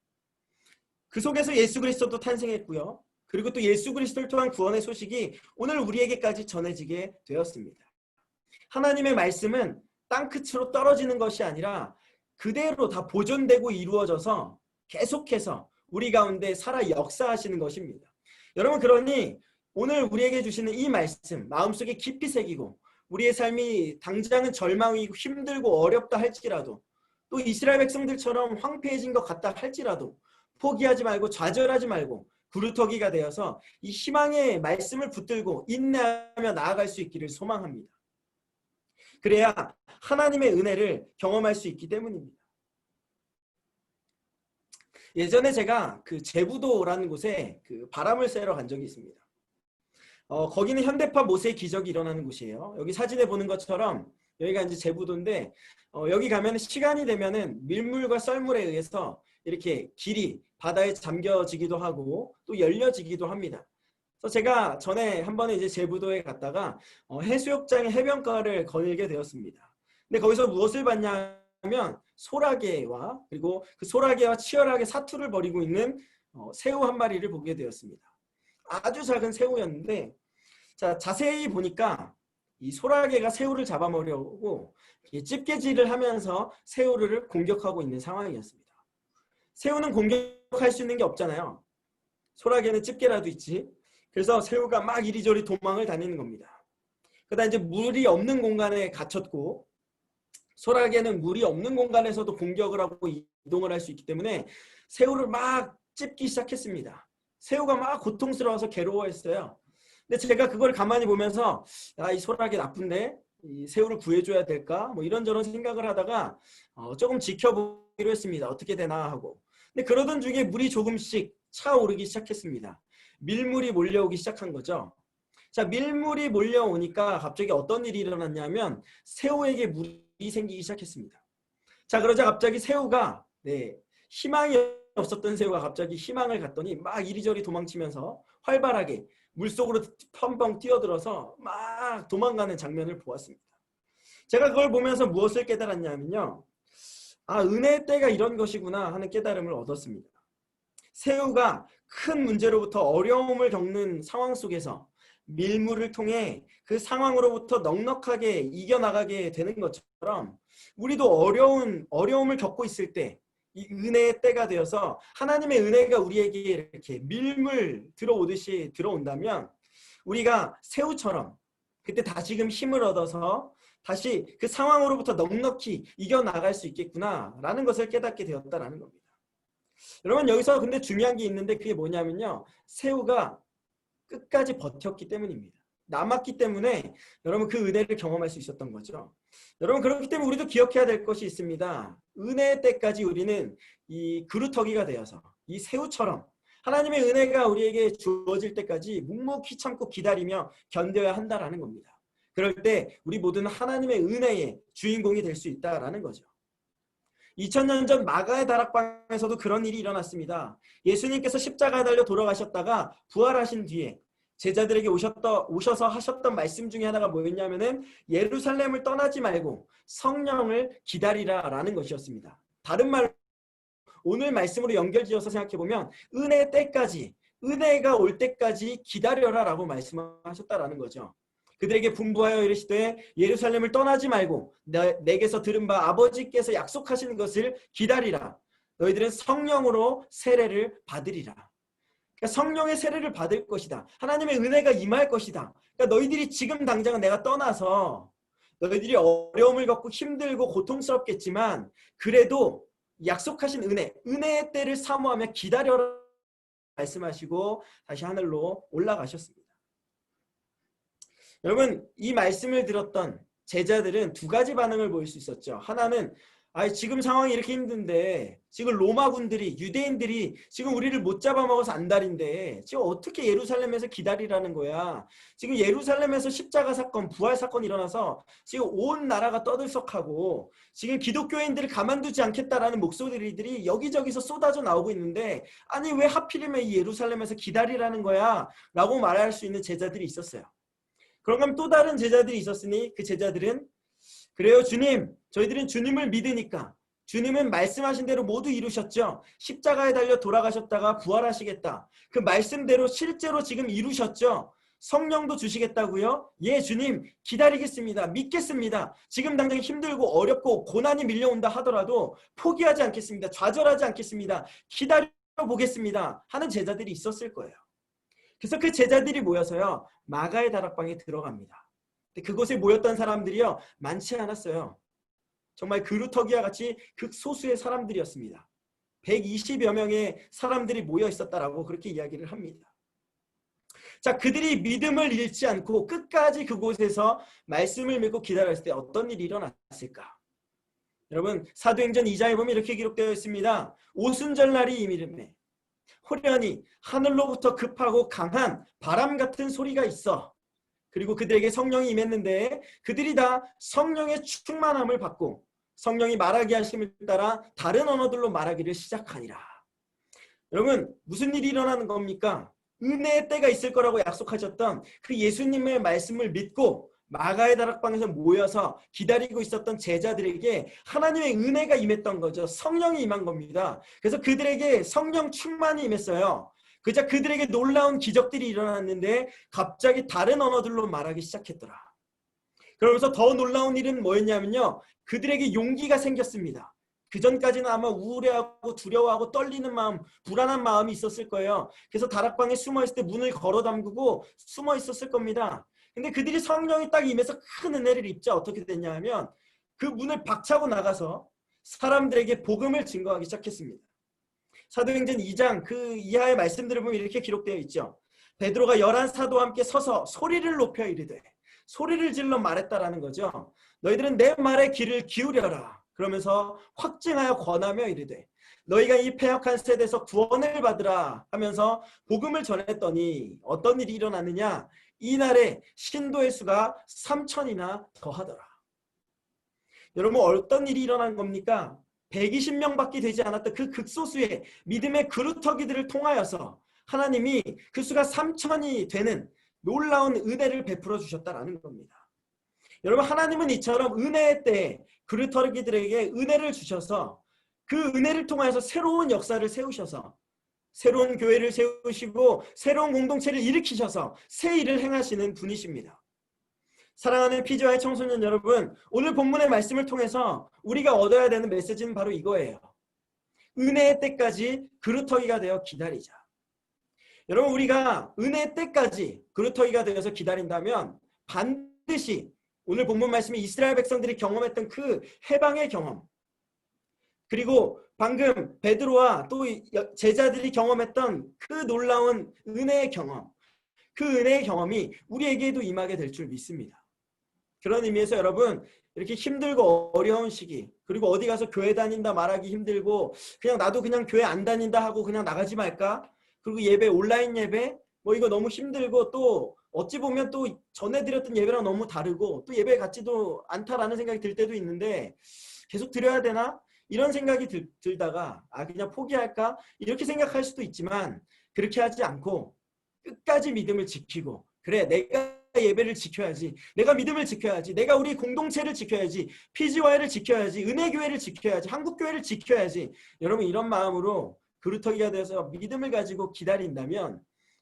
그 속에서 예수 그리스도도 탄생했고요. 그리고 또 예수 그리스도를 통한 구원의 소식이 오늘 우리에게까지 전해지게 되었습니다. 하나님의 말씀은 땅끝으로 떨어지는 것이 아니라 그대로 다 보존되고 이루어져서 계속해서 우리 가운데 살아 역사하시는 것입니다. 여러분, 그러니 오늘 우리에게 주시는 이 말씀 마음속에 깊이 새기고 우리의 삶이 당장은 절망이고 힘들고 어렵다 할지라도 또 이스라엘 백성들처럼 황폐해진 것 같다 할지라도 포기하지 말고 좌절하지 말고 구루터기가 되어서 이 희망의 말씀을 붙들고 인내하며 나아갈 수 있기를 소망합니다. 그래야 하나님의 은혜를 경험할 수 있기 때문입니다. 예전에 제가 그 제부도라는 곳에 그 바람을 쐬러 간 적이 있습니다. 거기는 현대파 모세 기적이 일어나는 곳이에요. 여기 사진에 보는 것처럼 여기가 이제 제부도인데 여기 가면 시간이 되면은 밀물과 썰물에 의해서 이렇게 길이 바다에 잠겨지기도 하고 또 열려지기도 합니다. 그래서 제가 전에 한 번에 이제 제부도에 갔다가 해수욕장의 해변가를 거닐게 되었습니다. 근데 거기서 무엇을 봤냐면 소라게와 그리고 그 소라게와 치열하게 사투를 벌이고 있는 새우 한 마리를 보게 되었습니다. 아주 작은 새우였는데 자, 자세히 보니까 이 소라게가 새우를 잡아먹으려고 집게질을 하면서 새우를 공격하고 있는 상황이었습니다. 새우는 공격할 수 있는 게 없잖아요. 소라게는 집게라도 있지. 그래서 새우가 막 이리저리 도망을 다니는 겁니다. 그러다 이제 물이 없는 공간에 갇혔고 소라게는 물이 없는 공간에서도 공격을 하고 이동을 할 수 있기 때문에 새우를 막 찝기 시작했습니다. 새우가 막 고통스러워서 괴로워했어요. 근데 제가 그걸 가만히 보면서 이 소라게 나쁜데 이 새우를 구해줘야 될까? 뭐 이런저런 생각을 하다가 조금 지켜보기로 했습니다. 어떻게 되나 하고. 근데 그러던 중에 물이 조금씩 차오르기 시작했습니다. 밀물이 몰려오기 시작한 거죠. 자, 밀물이 몰려오니까 갑자기 어떤 일이 일어났냐면 새우에게 물이 생기기 시작했습니다. 자, 그러자 갑자기 새우가 희망이 없었던 새우가 갑자기 희망을 갖더니 막 이리저리 도망치면서 활발하게 물속으로 펑펑 뛰어들어서 막 도망가는 장면을 보았습니다. 제가 그걸 보면서 무엇을 깨달았냐면요. 은혜의 때가 이런 것이구나 하는 깨달음을 얻었습니다. 새우가 큰 문제로부터 어려움을 겪는 상황 속에서 밀물을 통해 그 상황으로부터 넉넉하게 이겨나가게 되는 것처럼 우리도 어려움을 겪고 있을 때 이 은혜의 때가 되어서 하나님의 은혜가 우리에게 이렇게 밀물 들어오듯이 들어온다면 우리가 새우처럼 그때 다시금 힘을 얻어서 다시 그 상황으로부터 넉넉히 이겨나갈 수 있겠구나라는 것을 깨닫게 되었다라는 겁니다. 여러분 여기서 근데 중요한 게 있는데 그게 뭐냐면요. 새우가 끝까지 버텼기 때문입니다. 남았기 때문에 여러분 그 은혜를 경험할 수 있었던 거죠. 여러분 그렇기 때문에 우리도 기억해야 될 것이 있습니다. 은혜의 때까지 우리는 이 그루터기가 되어서 이 새우처럼 하나님의 은혜가 우리에게 주어질 때까지 묵묵히 참고 기다리며 견뎌야 한다라는 겁니다. 그럴 때 우리 모두는 하나님의 은혜의 주인공이 될 수 있다라는 거죠. 2000년 전 마가의 다락방에서도 그런 일이 일어났습니다. 예수님께서 십자가에 달려 돌아가셨다가 부활하신 뒤에 제자들에게 오셔서 하셨던 말씀 중에 하나가 뭐였냐면은 예루살렘을 떠나지 말고 성령을 기다리라라는 것이었습니다. 다른 말로 오늘 말씀으로 연결지어서 생각해보면 은혜의 때까지, 은혜가 올 때까지 기다려라라고 말씀하셨다라는 거죠. 그들에게 분부하여 이르시되 예루살렘을 떠나지 말고 내게서 들은 바 아버지께서 약속하시는 것을 기다리라. 너희들은 성령으로 세례를 받으리라. 그러니까 성령의 세례를 받을 것이다. 하나님의 은혜가 임할 것이다. 그러니까 너희들이 지금 당장은 내가 떠나서 너희들이 어려움을 겪고 힘들고 고통스럽겠지만 그래도 약속하신 은혜의 때를 사모하며 기다려라 말씀하시고 다시 하늘로 올라가셨습니다. 여러분 이 말씀을 들었던 제자들은 두 가지 반응을 보일 수 있었죠. 하나는 지금 상황이 이렇게 힘든데 지금 로마군들이 유대인들이 지금 우리를 못 잡아먹어서 안달인데 지금 어떻게 예루살렘에서 기다리라는 거야. 지금 예루살렘에서 십자가 사건 부활 사건이 일어나서 지금 온 나라가 떠들썩하고 지금 기독교인들을 가만두지 않겠다라는 목소리들이 여기저기서 쏟아져 나오고 있는데 아니 왜 하필이면 이 예루살렘에서 기다리라는 거야 라고 말할 수 있는 제자들이 있었어요. 그런가 또 다른 제자들이 있었으니 그 제자들은 그래요 주님, 저희들은 주님을 믿으니까 주님은 말씀하신 대로 모두 이루셨죠. 십자가에 달려 돌아가셨다가 부활하시겠다. 그 말씀대로 실제로 지금 이루셨죠. 성령도 주시겠다고요? 예 주님 기다리겠습니다. 믿겠습니다. 지금 당장 힘들고 어렵고 고난이 밀려온다 하더라도 포기하지 않겠습니다. 좌절하지 않겠습니다. 기다려보겠습니다 하는 제자들이 있었을 거예요. 그래서 그 제자들이 모여서요 마가의 다락방에 들어갑니다. 그곳에 모였던 사람들이요 많지 않았어요. 정말 그루터기와 같이 극소수의 사람들이었습니다. 120여 명의 사람들이 모여 있었다라고 그렇게 이야기를 합니다. 자, 그들이 믿음을 잃지 않고 끝까지 그곳에서 말씀을 믿고 기다렸을 때 어떤 일이 일어났을까? 여러분 사도행전 2장에 보면 이렇게 기록되어 있습니다. 오순절날이 이르매 호련히 하늘로부터 급하고 강한 바람 같은 소리가 있어. 그리고 그들에게 성령이 임했는데 그들이 다 성령의 충만함을 받고 성령이 말하게 하심을 따라 다른 언어들로 말하기를 시작하니라. 여러분 무슨 일이 일어나는 겁니까? 은혜의 때가 있을 거라고 약속하셨던 그 예수님의 말씀을 믿고 마가의 다락방에서 모여서 기다리고 있었던 제자들에게 하나님의 은혜가 임했던 거죠. 성령이 임한 겁니다. 그래서 그들에게 성령 충만이 임했어요. 그저 그들에게 놀라운 기적들이 일어났는데 갑자기 다른 언어들로 말하기 시작했더라. 그러면서 더 놀라운 일은 뭐였냐면요. 그들에게 용기가 생겼습니다. 그전까지는 아마 우울해하고 두려워하고 떨리는 마음, 불안한 마음이 있었을 거예요. 그래서 다락방에 숨어있을 때 문을 걸어 잠그고 숨어 있었을 겁니다. 근데 그들이 성령이 딱 임해서 큰 은혜를 입자 어떻게 됐냐 하면 그 문을 박차고 나가서 사람들에게 복음을 증거하기 시작했습니다. 사도행전 2장 그 이하의 말씀들을 보면 이렇게 기록되어 있죠. 베드로가 11사도와 함께 서서 소리를 높여 이르되 소리를 질러 말했다라는 거죠. 너희들은 내 말에 귀를 기울여라. 그러면서 확증하여 권하며 이르되 너희가 이 패역한 세대에서 구원을 받으라 하면서 복음을 전했더니 어떤 일이 일어났느냐. 이날에 신도의 수가 3,000이나 더하더라. 여러분 어떤 일이 일어난 겁니까? 120명밖에 되지 않았던 그 극소수의 믿음의 그루터기들을 통하여서 하나님이 그 수가 3,000이 되는 놀라운 은혜를 베풀어 주셨다라는 겁니다. 여러분 하나님은 이처럼 은혜의 때에 그루터기들에게 은혜를 주셔서 그 은혜를 통하여서 새로운 역사를 세우셔서 새로운 교회를 세우시고 새로운 공동체를 일으키셔서 새 일을 행하시는 분이십니다. 사랑하는 피지와의 청소년 여러분, 오늘 본문의 말씀을 통해서 우리가 얻어야 되는 메시지는 바로 이거예요. 은혜의 때까지 그루터기가 되어 기다리자. 여러분, 우리가 은혜의 때까지 그루터기가 되어서 기다린다면 반드시 오늘 본문 말씀이 이스라엘 백성들이 경험했던 그 해방의 경험, 그리고 방금 베드로와 또 제자들이 경험했던 그 놀라운 은혜의 경험, 그 은혜의 경험이 우리에게도 임하게 될 줄 믿습니다. 그런 의미에서 여러분, 이렇게 힘들고 어려운 시기, 그리고 어디 가서 교회 다닌다 말하기 힘들고 그냥 나도 그냥 교회 안 다닌다 하고 그냥 나가지 말까? 그리고 예배, 온라인 예배 뭐 이거 너무 힘들고 또 어찌 보면 또 전에 드렸던 예배랑 너무 다르고 또 예배 같지도 않다라는 생각이 들 때도 있는데 계속 드려야 되나? 이런 생각이 들다가 그냥 포기할까? 이렇게 생각할 수도 있지만 그렇게 하지 않고 끝까지 믿음을 지키고, 그래 내가 예배를 지켜야지, 내가 믿음을 지켜야지, 내가 우리 공동체를 지켜야지, PGY를 지켜야지, 은혜교회를 지켜야지, 한국교회를 지켜야지, 여러분 이런 마음으로 그루터기가 되어서 믿음을 가지고 기다린다면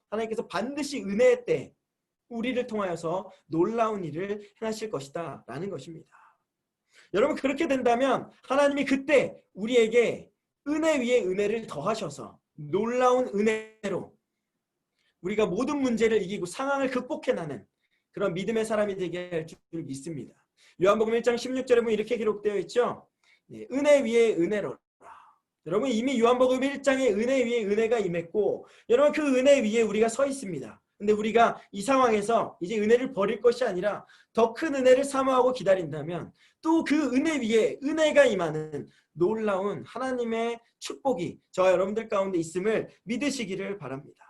하나님께서 반드시 은혜의 때 우리를 통하여서 놀라운 일을 행하실 것이다 라는 것입니다. 여러분, 그렇게 된다면 하나님이 그때 우리에게 은혜 위에 은혜를 더하셔서 놀라운 은혜로 우리가 모든 문제를 이기고 상황을 극복해나는 그런 믿음의 사람이 되게 할 줄 믿습니다. 요한복음 1장 16절에 보면 이렇게 기록되어 있죠. 은혜 위에 은혜로라. 여러분, 이미 요한복음 1장에 은혜 위에 은혜가 임했고 여러분 그 은혜 위에 우리가 서 있습니다. 근데 우리가 이 상황에서 이제 은혜를 버릴 것이 아니라 더 큰 은혜를 사모하고 기다린다면 또 그 은혜 위에 은혜가 임하는 놀라운 하나님의 축복이 저와 여러분들 가운데 있음을 믿으시기를 바랍니다.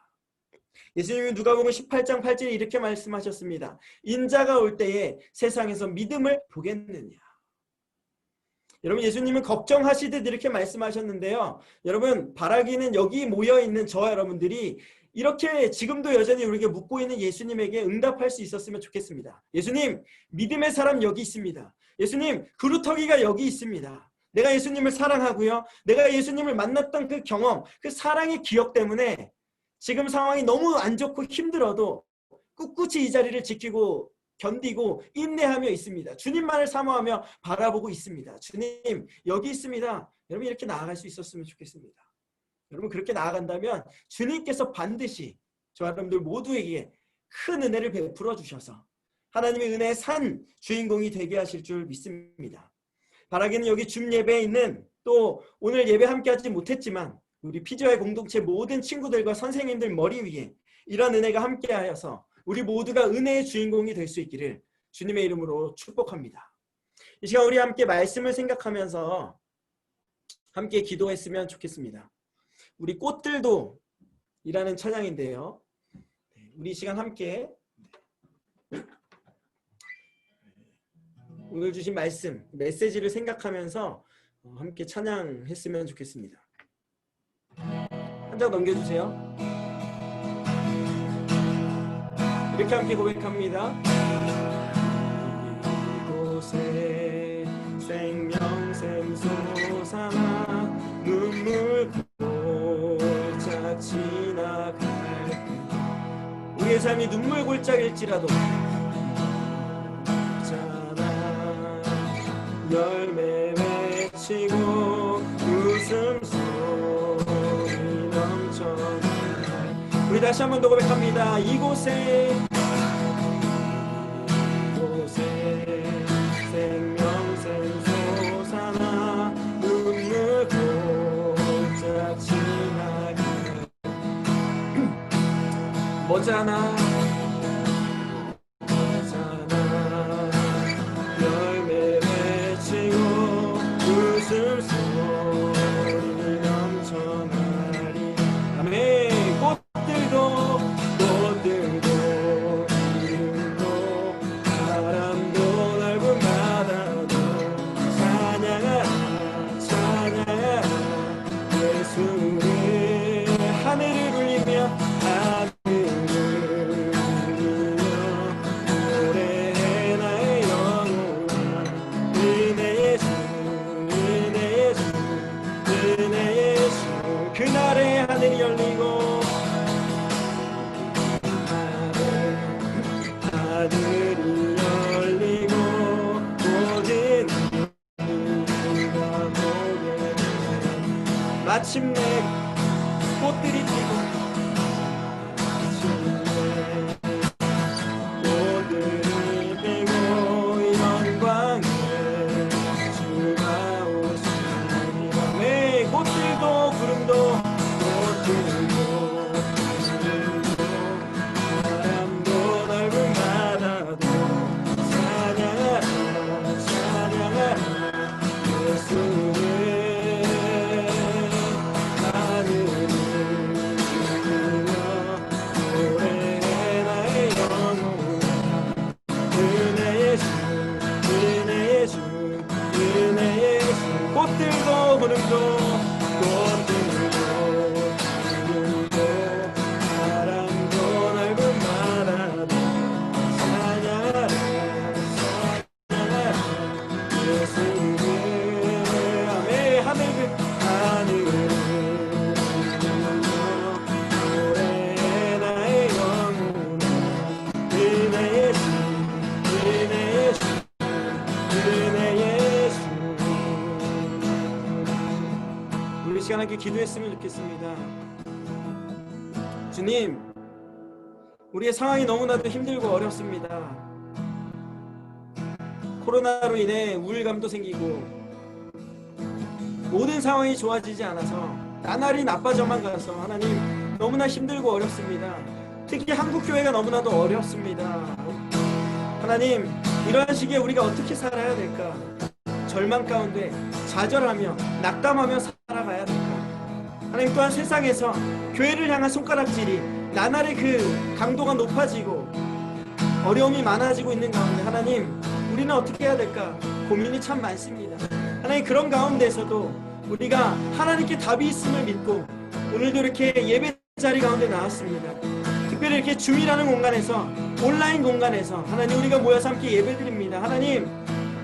예수님이 누가복음 18장 8절에 이렇게 말씀하셨습니다. 인자가 올 때에 세상에서 믿음을 보겠느냐. 여러분, 예수님은 걱정하시듯 이렇게 말씀하셨는데요. 여러분, 바라기는 여기 모여있는 저와 여러분들이 이렇게 지금도 여전히 우리에게 묻고 있는 예수님에게 응답할 수 있었으면 좋겠습니다. 예수님, 믿음의 사람 여기 있습니다. 예수님, 그루터기가 여기 있습니다. 내가 예수님을 사랑하고요, 내가 예수님을 만났던 그 경험, 그 사랑의 기억 때문에 지금 상황이 너무 안 좋고 힘들어도 꿋꿋이 이 자리를 지키고 견디고 인내하며 있습니다. 주님만을 사모하며 바라보고 있습니다. 주님 여기 있습니다. 여러분, 이렇게 나아갈 수 있었으면 좋겠습니다. 여러분, 그렇게 나아간다면 주님께서 반드시 저와 여러분들 모두에게 큰 은혜를 베풀어 주셔서 하나님의 은혜의 산 주인공이 되게 하실 줄 믿습니다. 바라기는 여기 줌 예배에 있는, 또 오늘 예배 함께 하지 못했지만 우리 피지와의 공동체 모든 친구들과 선생님들 머리 위에 이런 은혜가 함께하여서 우리 모두가 은혜의 주인공이 될 수 있기를 주님의 이름으로 축복합니다. 이 시간 우리 함께 말씀을 생각하면서 함께 기도했으면 좋겠습니다. 우리 꽃들도 이라는 찬양인데요. 우리 이 시간 함께 오늘 주신 말씀, 메시지를 생각하면서 함께 찬양했으면 좋겠습니다. 한 장 넘겨주세요. 이렇게 함께 고백합니다. 이곳에 생명샘 솟아나 눈물 골짝 지나갈 우리의 삶이 눈물 골짝일지라도 열매 맺히고 웃음소리 넘쳐나. 우리 다시 한 번 더 고백합니다. 이곳에 생명샘 솟아나 눈물 골짝 지나갈 머잖아 웃음소리를 넘쳐나리. 아멘. 꽃들도 이름도 바람도 넓은 바다도 찬양하라 예수를 하늘을 울리며 하늘을 마침내 꽃들이 피고 꽃들이 피고 영광에 주가 오시리라. 네, 꽃들도 구름도 꽃들도 바람도 넓은 바다도 찬양하라 찬양하라 예수를. 하늘을 들으며 노래해 나의 영혼아. 은혜의 주 은혜의 주 은혜의 주. 꽃들도 구름도 꽃들도 구름도 바람도 넓은 바다도 찬양하라 찬양하라 예수를. 아멘. 하늘을 노래해 나의 영혼아. 은혜의 주 은혜의 주 은혜의 주. 우리 시간 함께 기도했으면 좋겠습니다. 주님, 우리의 상황이 너무나도 힘들고 어렵습니다. 코로나로 인해 우울감도 생기고 모든 상황이 좋아지지 않아서 나날이 나빠져만 가서 하나님 너무나 힘들고 어렵습니다. 특히 한국교회가 너무나도 어렵습니다. 하나님, 이러한 시기에 우리가 어떻게 살아야 될까? 절망 가운데 좌절하며 낙담하며 살아가야 될까? 하나님, 또한 세상에서 교회를 향한 손가락질이 나날의 그 강도가 높아지고 어려움이 많아지고 있는 가운데 하나님, 우리는 어떻게 해야 될까? 고민이 참 많습니다. 하나님, 그런 가운데서도 우리가 하나님께 답이 있음을 믿고 오늘도 이렇게 예배 자리 가운데 나왔습니다. 특별히 이렇게 줌이라는 공간에서, 온라인 공간에서 하나님 우리가 모여서 함께 예배드립니다. 하나님,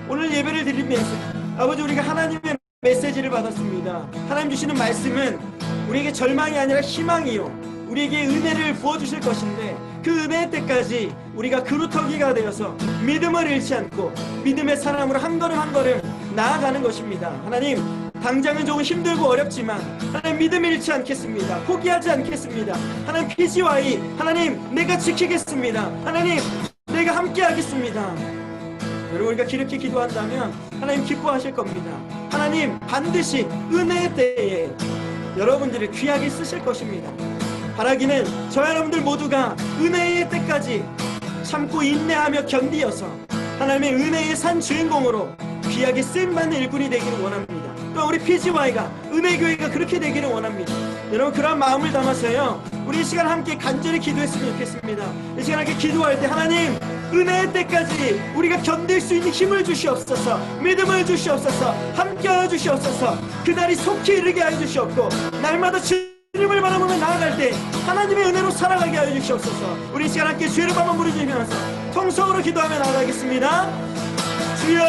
오늘 예배를 드리면서 아버지, 우리가 하나님의 메시지를 받았습니다. 하나님 주시는 말씀은 우리에게 절망이 아니라 희망이요, 우리에게 은혜를 부어주실 것인데, 그 은혜의 때까지 우리가 그루터기가 되어서 믿음을 잃지 않고 믿음의 사람으로 한 걸음 한 걸음 나아가는 것입니다. 하나님, 당장은 조금 힘들고 어렵지만 하나님 믿음 잃지 않겠습니다. 포기하지 않겠습니다. 하나님, PGY 하나님 내가 지키겠습니다. 하나님, 내가 함께 하겠습니다. 여러분, 우리가 이렇게 기도한다면 하나님 기뻐하실 겁니다. 하나님 반드시 은혜의 때에 여러분들을 귀하게 쓰실 것입니다. 바라기는 저 여러분들 모두가 은혜의 때까지 참고 인내하며 견디어서 하나님의 은혜의 산 주인공으로 귀하게 쓰임받는 일꾼이 되기를 원합니다. 또 우리 PGY가 은혜교회가 그렇게 되기를 원합니다. 여러분, 그런 마음을 담아서요, 우리 이 시간 함께 간절히 기도했으면 좋겠습니다. 이 시간 함께 기도할 때 하나님, 은혜의 때까지 우리가 견딜 수 있는 힘을 주시옵소서, 믿음을 주시옵소서, 함께하여 주시옵소서, 그날이 속히 이르게 하여 주시옵고 날마다 주님을 바라보며 나아갈 때 하나님의 은혜로 살아가게 하여 주시옵소서. 우리 이 시간 함께 주의 이름 한번 부르짖으면서 통성으로 기도하며 나아가겠습니다. 주여,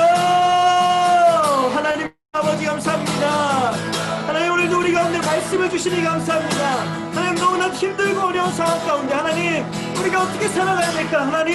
하나님 아버지 감사합니다. 하나님, 오늘도 우리 가운데 말씀을 주시니 감사합니다. 하나님, 너무나 힘들고 어려운 상황 가운데 하나님 우리가 어떻게 살아가야 될까? 하나님,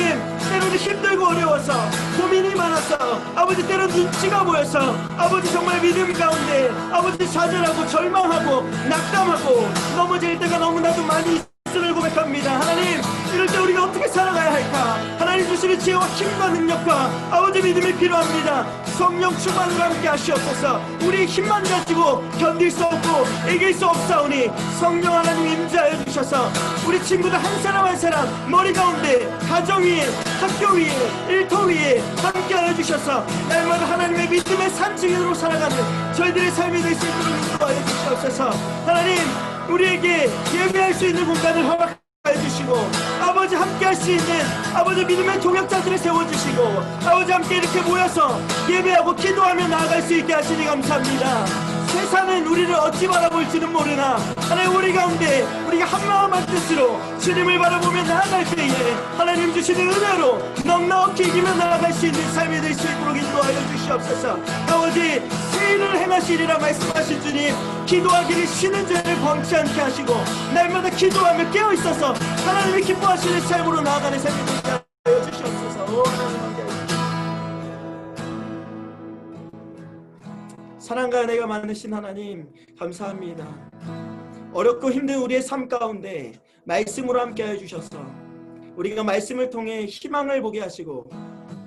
때로는 힘들고 어려워서 고민이 많아서 아버지, 때로는 눈치가 보여서 아버지 정말 믿음 가운데 아버지 좌절하고 절망하고 낙담하고 넘어질 때가 너무나도 많이 있음을 고백합니다. 하나님, 이럴 때 우리가 어떻게 살아가야 할까? 하나님 주시는 지혜와 힘과 능력과 아버지 믿음이 필요합니다. 성령 충만으로 함께 하시옵소서. 우리 힘만 가지고 견딜 수 없고 이길 수 없사오니 성령 하나님 임재하여 주셔서 우리 친구들 한 사람 한 사람 머리 가운데, 가정 위에, 학교 위에, 일터 위에 함께 하여 주셔서 날마다 하나님의 믿음의 산증인으로 살아가는 저희들의 삶이 될 수 있도록 인도하여 주시옵소서. 하나님, 우리에게 예배할 수 있는 공간을 허락하여 주시고 아버지, 함께 할 수 있는 아버지 믿음의 동역자들을 세워주시고 아버지, 함께 이렇게 모여서 예배하고 기도하며 나아갈 수 있게 하시니 감사합니다. 세상은 우리를 어찌 바라볼지는 모르나 하나님, 우리 가운데 우리가 한마음 한뜻으로 주님을 바라보며 나아갈 때에 하나님 주시는 은혜로 넉넉히 이기며 나아갈 수 있는 삶이 될 수 있도록 인도하여 주시옵소서. 아버지, 세일을 행하시리라 말씀하신 주님, 기도하기를 쉬는 죄를 범치 않게 하시고 날마다 기도하며 깨어있어서 하나님이 기뻐하시는 삶으로 나아가는 삶이 되게 하여 주시옵소서. 오 하나님, 함께 하시옵소서. 사랑과 은혜가 많으신 하나님 감사합니다. 어렵고 힘든 우리의 삶 가운데 말씀으로 함께해 주셔서 우리가 말씀을 통해 희망을 보게 하시고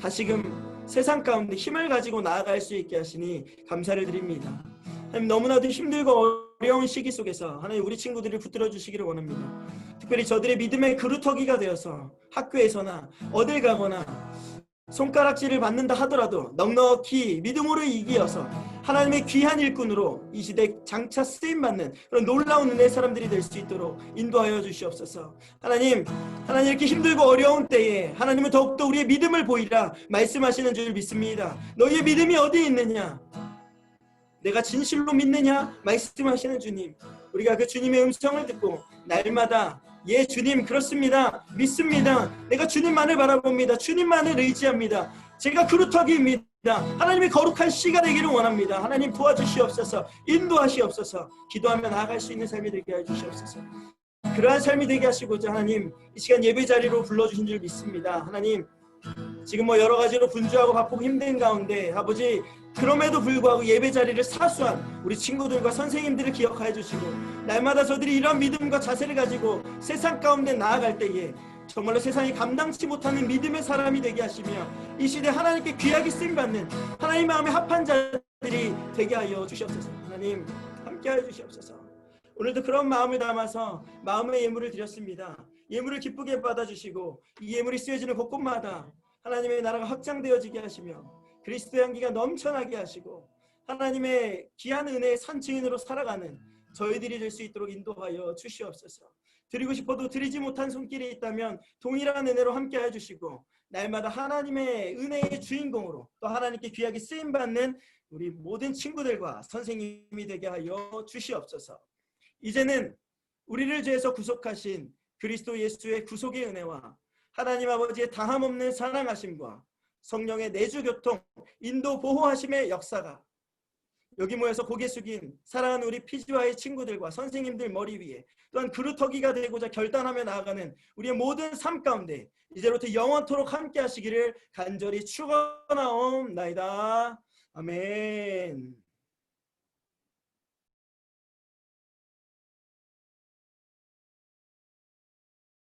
다시금 세상 가운데 힘을 가지고 나아갈 수 있게 하시니 감사를 드립니다. 하나님, 너무나도 힘들고 어려운 시기 속에서 하나님 우리 친구들을 붙들어 주시기를 원합니다. 특별히 저들의 믿음의 그루터기가 되어서 학교에서나 어딜 가거나 손가락질을 받는다 하더라도 넉넉히 믿음으로 이기어서 하나님의 귀한 일꾼으로 이 시대 장차 쓰임받는 그런 놀라운 은혜의 사람들이 될 수 있도록 인도하여 주시옵소서. 하나님 이렇게 힘들고 어려운 때에 하나님은 더욱더 우리의 믿음을 보이라 말씀하시는 줄 믿습니다. 너희의 믿음이 어디에 있느냐? 내가 진실로 믿느냐? 말씀하시는 주님, 우리가 그 주님의 음성을 듣고 날마다 예 주님 그렇습니다, 믿습니다, 내가 주님만을 바라봅니다, 주님만을 의지합니다, 제가 그루터기입니다, 하나님의 거룩한 씨가 되기를 원합니다. 하나님 도와주시옵소서, 인도하시옵소서, 기도하며 나아갈 수 있는 삶이 되게 해주시옵소서. 그러한 삶이 되게 하시고자 하나님 이 시간 예배 자리로 불러주신 줄 믿습니다. 하나님 지금 여러 가지로 분주하고 바쁘고 힘든 가운데 아버지 그럼에도 불구하고 예배 자리를 사수한 우리 친구들과 선생님들을 기억하여 주시고 날마다 저들이 이런 믿음과 자세를 가지고 세상 가운데 나아갈 때에 정말로 세상이 감당치 못하는 믿음의 사람이 되게 하시며 이 시대 하나님께 귀하게 쓰임받는 하나님 마음에 합한 자들이 되게 하여 주시옵소서. 하나님 함께하여 주시옵소서. 오늘도 그런 마음을 담아서 마음의 예물을 드렸습니다. 예물을 기쁘게 받아주시고 이 예물이 쓰여지는 곳곳마다 하나님의 나라가 확장되어지게 하시며 그리스도의 향기가 넘쳐나게 하시고 하나님의 귀한 은혜의 산증인으로 살아가는 저희들이 될 수 있도록 인도하여 주시옵소서. 드리고 싶어도 드리지 못한 손길이 있다면 동일한 은혜로 함께해 주시고 날마다 하나님의 은혜의 주인공으로 또 하나님께 귀하게 쓰임받는 우리 모든 친구들과 선생님이 되게 하여 주시옵소서. 이제는 우리를 죄에서 구속하신 그리스도 예수의 구속의 은혜와 하나님 아버지의 다함없는 사랑하심과 성령의 내주교통, 인도 보호하심의 역사가 여기 모여서 고개 숙인 사랑하는 우리 피지와의 친구들과 선생님들 머리 위에 또한 그루터기가 되고자 결단하며 나아가는 우리의 모든 삶 가운데 이제부터 영원토록 함께 하시기를 간절히 축원하옵나이다. 아멘.